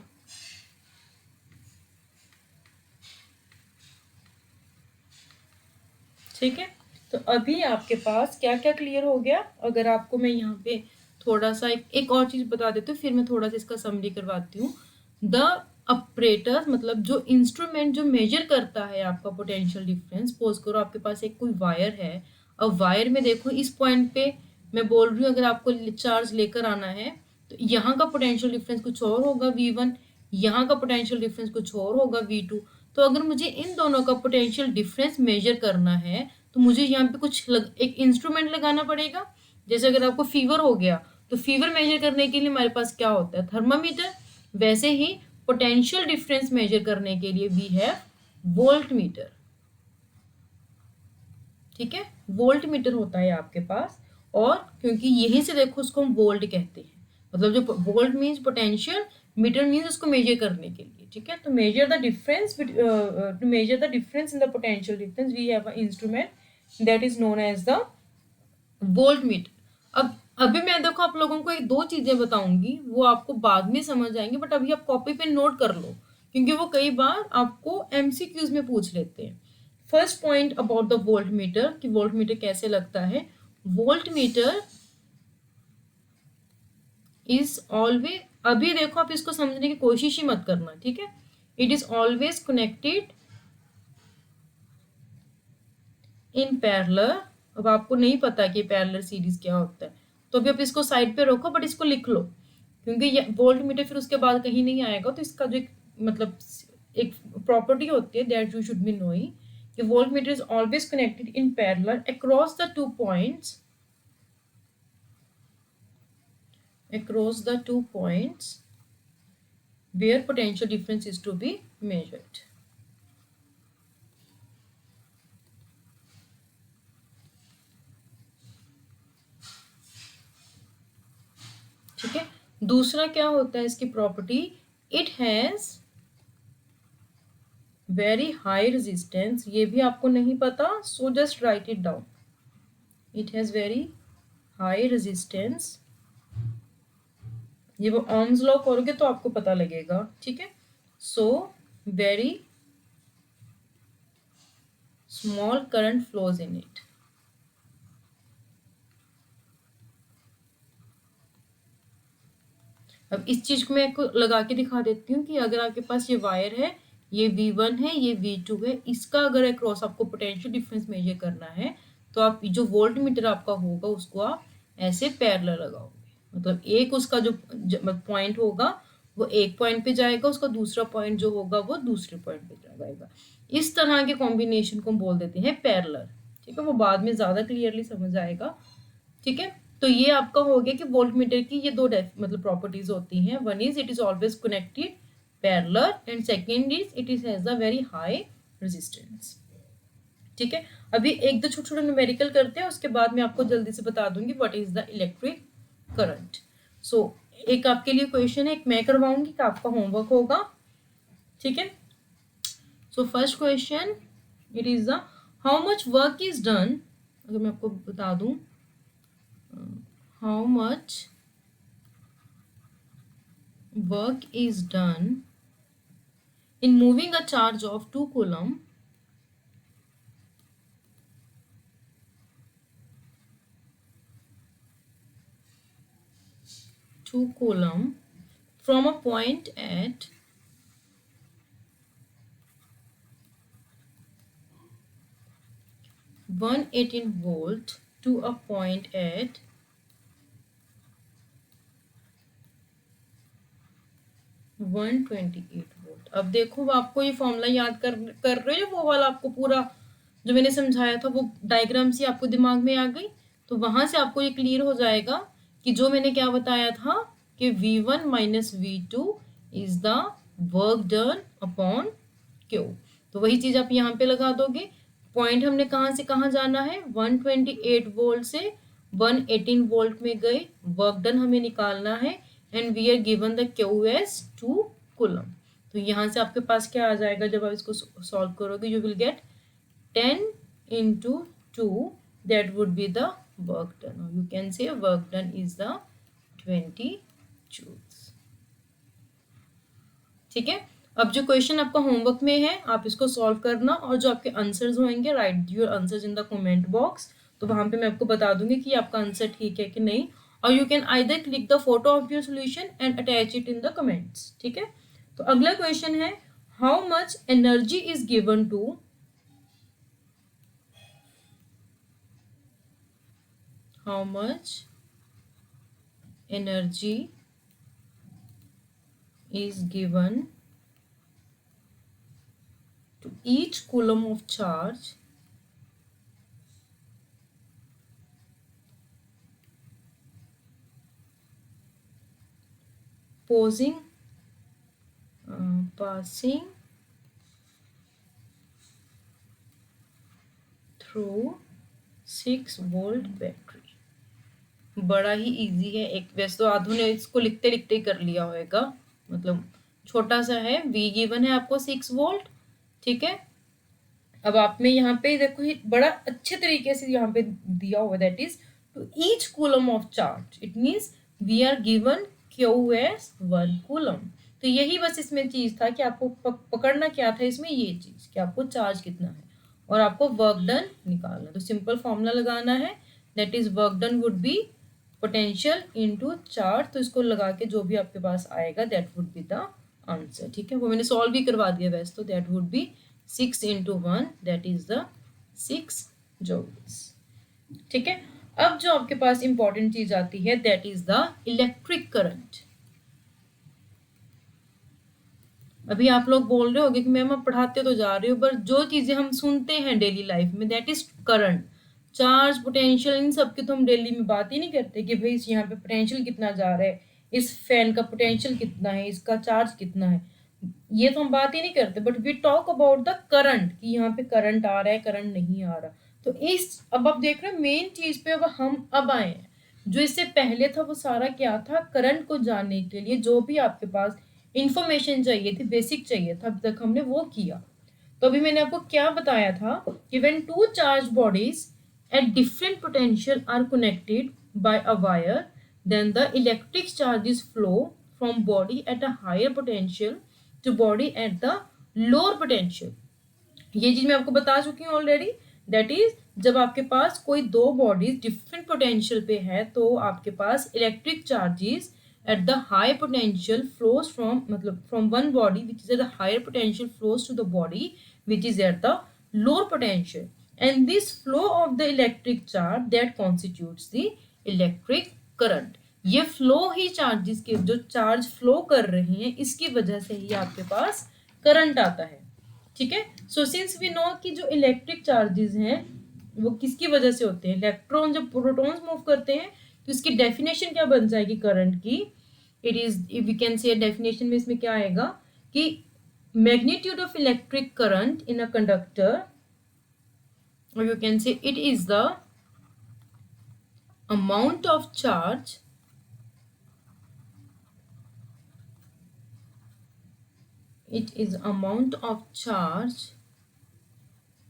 ठीक है, तो अभी आपके पास क्या क्या क्लियर हो गया? अगर आपको मैं यहाँ पे थोड़ा सा एक और चीज बता देती हूँ, फिर मैं थोड़ा सा इसका समरी करवाती हूँ। द ऑपरेटर मतलब जो इंस्ट्रूमेंट जो मेजर करता है आपका पोटेंशियल डिफरेंस, सपोज करो आपके पास एक कोई वायर है। अब वायर में देखो इस पॉइंट पे मैं बोल रही हूँ अगर आपको चार्ज लेकर आना है तो यहाँ का पोटेंशियल डिफरेंस कुछ और होगा V1, यहाँ का पोटेंशियल डिफरेंस कुछ और होगा V2। तो अगर मुझे इन दोनों का पोटेंशियल डिफरेंस मेजर करना है तो मुझे यहाँ पे एक इंस्ट्रूमेंट लगाना पड़ेगा। जैसे अगर आपको फीवर हो गया तो फीवर मेजर करने के लिए हमारे पास क्या होता है? थर्मामीटर। वैसे ही पोटेंशियल डिफरेंस मेजर करने के लिए वी हैव वोल्ट मीटर। ठीक है, वोल्ट मीटर होता है आपके पास, और क्योंकि यहीं से देखो उसको हम वोल्ट कहते हैं, मतलब जो volt means potential, meter means उसको मेजर करने के लिए। ठीक है, तो measure the difference to measure the difference in the potential difference we have a instrument that is known as the voltmeter. अब अभी मैं देखो आप लोगों को एक दो चीजें बताऊंगी, वो आपको बाद में समझ आएंगे, बट अभी आप कॉपी पे नोट कर लो क्योंकि वो कई बार आपको एमसीक्यूज में पूछ लेते हैं। First point about the volt meter कि वोल्ट मीटर कैसे लगता है। वोल्ट मीटर इज ऑलवेज, अभी देखो आप इसको समझने की कोशिश ही मत करना, ठीक है। It is always connected in parallel. अब आपको नहीं पता कि पैरेलल सीरीज क्या होता है, तो अभी आप इसको साइड पे रखो, बट इसको लिख लो क्योंकि ये वोल्ट मीटर फिर उसके बाद कहीं नहीं आएगा। तो इसका जो मतलब एक प्रॉपर्टी होती है that you should be knowing कि voltmeter is always connected in parallel across the two points, across the 2 points where potential difference is to be measured. ठीक है, दूसरा क्या होता है इसकी property? It has very high resistance. ये भी आपको नहीं पता, so just right it down. It has very high resistance. ये वो ohms लॉ करोगे तो आपको पता लगेगा। ठीक है, so very small current flows in it. अब इस चीज को मैं आपको लगा के दिखा देती हूँ कि अगर आपके पास ये वायर है, ये V1 है, ये V2 है, इसका अगर अक्रॉस आपको पोटेंशियल डिफरेंस मेजर करना है तो आप जो वोल्ट मीटर आपका होगा उसको आप ऐसे पैरेलल लगाओगे। मतलब एक उसका जो पॉइंट होगा वो एक पॉइंट पे जाएगा, उसका दूसरा पॉइंट जो होगा वो दूसरे पॉइंट पे जाएगा। इस तरह के कॉम्बिनेशन को हम बोल देते हैं पैरेलल। ठीक है, वो बाद में ज्यादा क्लियरली समझ आएगा। ठीक है, तो ये आपका हो गया कि वोल्ट मीटर की ये दो मतलब प्रॉपर्टीज होती हैं। One is it is always connected parallel and second is it is has a very high resistance. ठीक है, अभी एक दो छोटे छोटे न्यूमेरिकल करते हैं, उसके बाद मैं आपको जल्दी से बता दूंगी what is the electric current. So एक आपके लिए क्वेश्चन है, एक मैं करवाऊंगी कि आपका होमवर्क होगा। ठीक है, so first question it is the how much work is done. अगर मैं आपको बता दूं how much work is done in moving a charge of 2 coulomb from a point at 118 volt to a point at 128 volt. अब देखो आपको ये formula याद कर रहे हो, वो वाला आपको पूरा जो मैंने समझाया था वो डायग्राम से आपको दिमाग में आ गई, तो वहां से आपको ये क्लियर हो जाएगा कि जो मैंने क्या बताया था कि V1 minus V2 is the work done upon Q। तो वही चीज आप यहाँ पे लगा दोगे। पॉइंट हमने कहाँ से कहाँ जाना है, 128 वोल्ट से 118 वोल्ट में गए, वर्क डन हमें निकालना है and we are given the Q is 2 coulomb. तो यहाँ से आपके पास क्या आ जाएगा, जब आप इसको सॉल्व करोगे you will get 10 into 2, that would be the work done, or you can say work done is the 20 joules। ठीक है, अब जो क्वेश्चन आपका होमवर्क में है आप इसको सॉल्व करना, और जो आपके आंसर्स होंगे right your answers in the comment box. तो वहां पे मैं आपको बता दूंगी कि आपका आंसर ठीक है कि नहीं, और you can either click the photo of your solution and attach it in the comments. ठीक है, तो अगला क्वेश्चन है, how much energy is given to, how much energy is given to each coulomb of charge passing through 6 volt battery. बड़ा ही easy है, एक वैसे तो आधु ने इसको लिखते लिखते ही कर लिया होगा, मतलब छोटा सा है। V गिवन है आपको 6 वोल्ट। ठीक है, अब आप में यहाँ पे देखो ये बड़ा अच्छे तरीके से यहाँ पे दिया हुआ, that is to each coulomb of charge, it means we are given Q is 1 coulomb. तो यही बस इसमें चीज था कि आपको पकड़ना क्या था इसमें, ये चीज कि आपको चार्ज कितना है और आपको वर्क डन निकालना। तो सिंपल फॉर्मूला लगाना है, that is work done would be potential into charge. तो इसको लगा के जो भी आपके पास आएगा that would be the answer. ठीक है, वो मैंने सॉल्व भी करवा दिया वैसे तो, that would B 6 into 1, that is the 6 joules। ठीक है, अब जो आपके पास इंपॉर्टेंट चीज आती है that is the electric current. अभी आप लोग बोल रहे होगे कि मैम आप पढ़ाते तो जा रहे हो, पर जो चीजें हम सुनते हैं डेली लाइफ में that is current, charge, potential, इन सब की तो हम डेली में बात ही नहीं करते कि भाई यहाँ पे पोटेंशियल कितना जा रहा है, इस फैन का पोटेंशियल कितना है, इसका चार्ज कितना है, ये तो हम बात ही नहीं करते। But we talk about the current कि यहाँ पे करंट आ रहा है, करंट नहीं आ रहा। तो इस अब आप देख रहे हैं मेन चीज पे हम अब आए हैं। जो इससे पहले था वो सारा क्या था, करंट को जानने के लिए जो भी आपके पास इंफॉर्मेशन चाहिए थी, बेसिक चाहिए था, अब तक हमने वो किया। तो अभी मैंने आपको क्या बताया था कि when two charge bodies at different potential are connected by a wire, then the electric charges flow from body at a higher potential to body at the lower potential। ये चीज मैं आपको बता चुकी हूँ ऑलरेडी, दैट इज जब आपके पास कोई दो बॉडीज डिफरेंट पोटेंशियल पे है तो आपके पास electric charges at the high potential flows from, मतलब from one body which is at the higher potential flows to the body which is at the lower potential, and this flow of the electric charge that constitutes the electric current. ये flow ही charges के जो charge flow कर रहे हैं इसकी वजह से ही आपके पास करंट आता है। ठीक है, सो सिंस वी नो कि जो इलेक्ट्रिक चार्जेस हैं वो किसकी वजह से होते हैं, इलेक्ट्रॉन जब प्रोटॉन्स मूव करते हैं तो इसकी डेफिनेशन क्या बन जाएगी करंट की, it is if we can say definition में इसमें क्या आएगा कि magnitude of electric current in a conductor, or you can say it is the amount of charge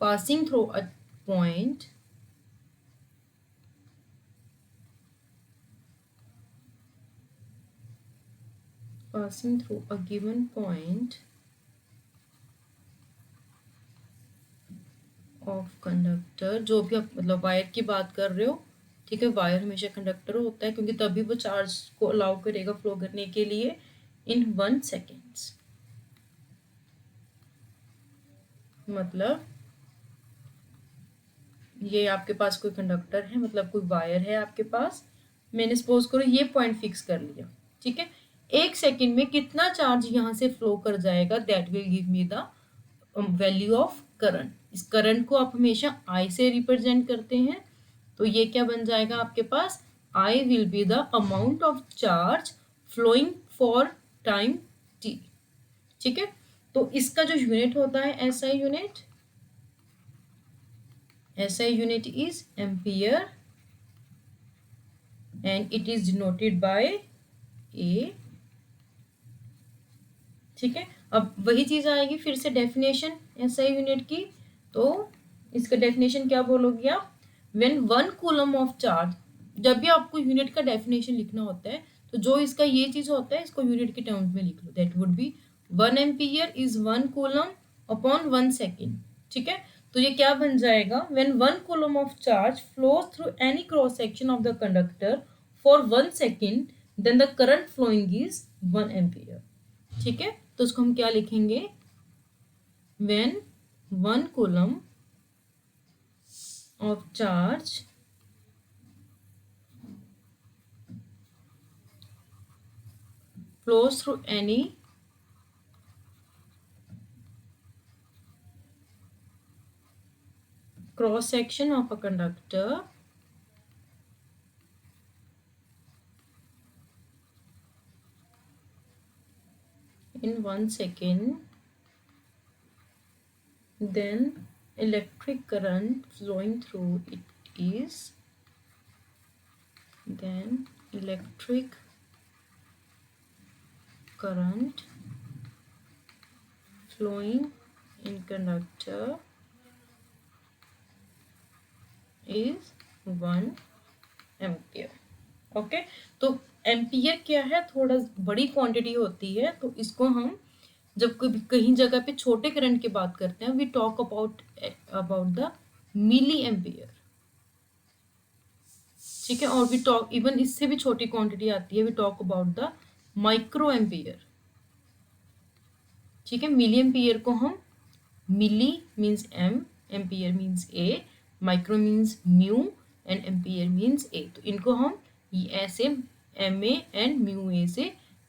passing through a point passing through a given point of conductor. जो भी आप मतलब wire की बात कर रहे हो, ठीक है, वायर हमेशा कंडक्टर होता है क्योंकि तभी वो चार्ज को अलाउ करेगा फ्लो करने के लिए इन 1 सेकेंड्स। मतलब ये आपके पास कोई कंडक्टर है, मतलब कोई वायर है आपके पास, मैंने सपोज करो ये पॉइंट फिक्स कर लिया। ठीक है, 1 सेकेंड में कितना चार्ज यहाँ से फ्लो कर जाएगा that will give me the value of current. इस करंट को आप हमेशा आई से रिप्रेजेंट करते हैं, तो ये क्या बन जाएगा आपके पास, I will be the amount of charge flowing for time T. ठीक है, तो इसका जो यूनिट होता है SI unit, SI unit is ampere and it is denoted by A। ठीक है, अब वही चीज आएगी फिर से डेफिनेशन SI यूनिट की। तो इसका डेफिनेशन क्या बोलोगे आप? व्हेन 1 कूलम ऑफ चार्ज, जब भी आपको यूनिट का डेफिनेशन लिखना होता है तो जो इसका ये चीज होता है इसको यूनिट के टर्म्स में लिख लो। That would be 1 ampere is 1 coulomb upon 1 second. ठीक है, तो ये क्या बन जाएगा? When 1 coulomb of charge flows through any cross section of the conductor for 1 second then the current flowing is 1 ampere. ठीक है, तो उसको हम क्या लिखेंगे? When 1 coulomb of charge flows through any cross section of a conductor in 1 second, then electric current flowing through it is, then electric current flowing in conductor is 1 ampere. Okay, तो ampere क्या है? थोड़ा बड़ी quantity होती है, तो इसको हम जब कभी कहीं जगह पे छोटे करंट की बात करते हैं we talk about the milliampere. ठीक है, और वी टॉक इवन इससे भी छोटी क्वांटिटी आती है, we talk about the microampere. ठीक है, मिली एम्पियर को हम, milli means M, ampere means A, micro means mu and ampere means A. तो इनको हम ऐसे M A and mu A से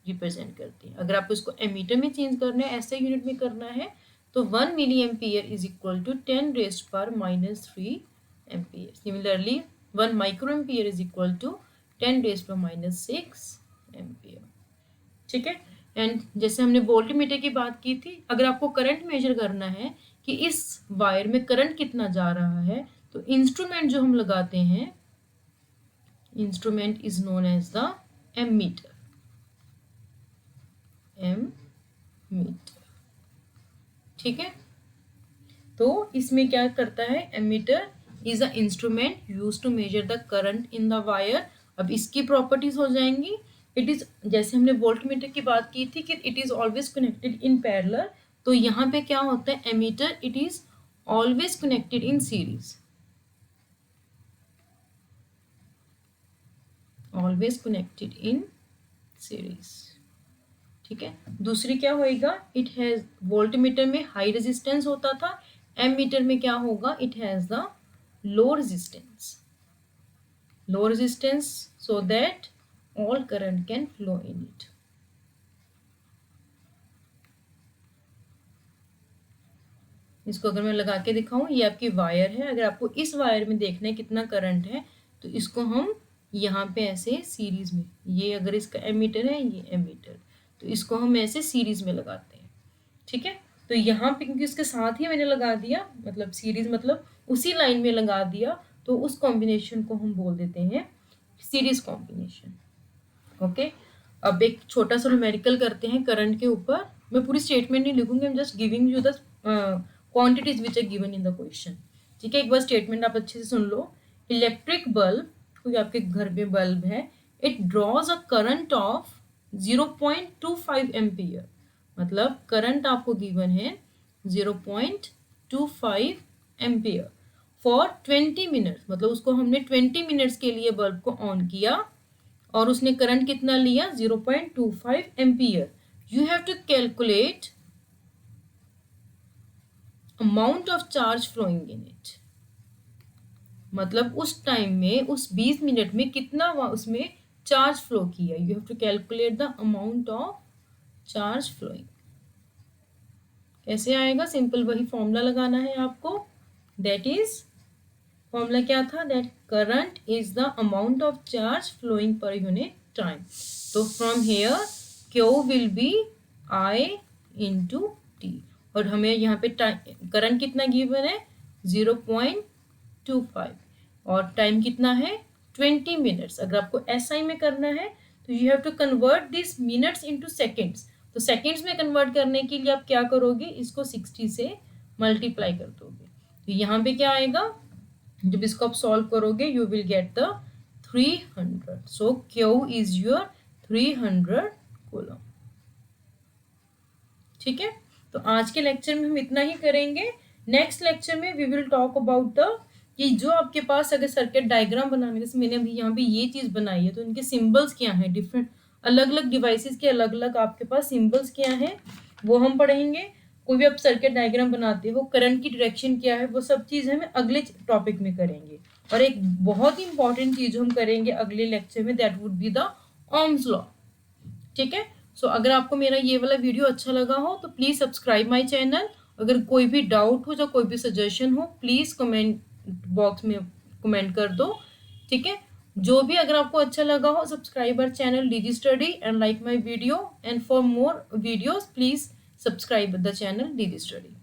रिप्रेजेंट करते हैं। अगर आप इसको एमीटर में चेंज करना है, ऐसे यूनिट में करना है, तो 1 milliampere is equal to 10 raised power -3 ampere. Similarly 1 microampere is equal to 10 raised power -6 ampere. ठीक है, एंड जैसे हमने वोल्टमीटर की बात की थी, अगर आपको करंट मेजर करना है कि इस वायर में करंट कितना जा रहा है, तो इंस्ट्रूमेंट जो हम लगाते हैं, instrument is known as the ammeter. Ammeter, ठीक है, तो इसमें क्या करता है? Ammeter is a instrument use to measure the current in the wire. अब इसकी प्रॉपर्टीज हो जाएंगी, इट इज, जैसे हमने वोल्टमीटर की बात की थी कि it is always connected in parallel, तो यहाँ पे क्या होता है? Ammeter it is always connected in series, always connected in series. ठीक है, दूसरी क्या होएगा? इट हैज, वोल्टमीटर में हाई रेजिस्टेंस होता था, एमीटर में क्या होगा? It has the low resistance, low resistance so that all current can flow in it। इसको अगर मैं लगा के दिखाऊं, ये आपकी वायर है, अगर आपको इस वायर में देखना है कितना करंट है, तो इसको हम यहाँ पे ऐसे सीरीज में, ये अगर इसका एमीटर है, ये एमीटर, तो इसको हम ऐसे सीरीज में लगाते हैं। ठीक है, तो यहाँ पे क्योंकि इसके साथ ही मैंने लगा दिया, मतलब सीरीज मतलब उसी लाइन में लगा दिया, तो उस कॉम्बिनेशन को हम बोल देते हैं सीरीज कॉम्बिनेशन। ओके, अब एक छोटा सा न्यूमेरिकल करते हैं करंट के ऊपर। मैं पूरी स्टेटमेंट नहीं लिखूंगी, I am just giving you the quantities which are given in the question. ठीक है, एक बार स्टेटमेंट आप अच्छे से सुन लो। इलेक्ट्रिक बल्ब, कोई आपके घर में बल्ब है, it draws a current of 0.25 ampere, मतलब करंट आपको गिवन है 0.25 एम्पियर फॉर 20 मिनट्स, मतलब उसको हमने 20 मिनट्स के लिए बल्ब को ऑन किया और उसने करंट कितना लिया? 0.25 ampere. You have to calculate amount of charge flowing in it, मतलब उस टाइम में, उस 20 मिनट में कितना उसमें चार्ज फ्लो किया। You have to calculate the amount of charge flowing. कैसे आएगा? सिंपल वही फॉर्मूला लगाना है आपको। दैट इज, फॉर्मूला क्या था? That current is the amount of charge flowing per unit time. तो from here Q will be I into t, और हमें यहाँ पे करंट कितना गिवन है 0.25, और टाइम कितना है 20 मिनट्स। अगर आपको SI में करना है तो you have to convert this minutes into seconds. तो सेकेंड्स में कन्वर्ट करने के लिए आप क्या करोगे, इसको 60 से मल्टीप्लाई कर दोगे। तो यहाँ पे क्या आएगा, जब इसको आप सॉल्व करोगे you will get the 300। So Q is your 300 coulomb. ठीक है, तो आज के लेक्चर में हम इतना ही करेंगे। नेक्स्ट लेक्चर में we will talk about the कि जो आपके पास अगर सर्किट डायग्राम बनाने, जैसे मैंने अभी यहाँ पे ये चीज बनाई है, तो इनके सिंबल्स क्या हैं, डिफरेंट अलग अलग डिवाइसेस के अलग अलग आपके पास सिंबल्स क्या हैं वो हम पढ़ेंगे। कोई भी आप सर्किट डायग्राम बनाते हो, करंट की डायरेक्शन क्या है, वो सब चीज़ हम अगले टॉपिक में करेंगे। और एक बहुत ही इंपॉर्टेंट चीज हम करेंगे अगले लेक्चर में, that would be the Ohm's law. ठीक है, सो अगर आपको मेरा ये वाला वीडियो अच्छा लगा हो तो प्लीज़ सब्सक्राइब माय चैनल। अगर कोई भी डाउट हो या कोई भी सजेशन हो प्लीज़ कमेंट बॉक्स में कमेंट कर दो। ठीक है, जो भी अगर आपको अच्छा लगा हो, subscribe our channel DG study and like my video, and for more videos please subscribe the channel DG study.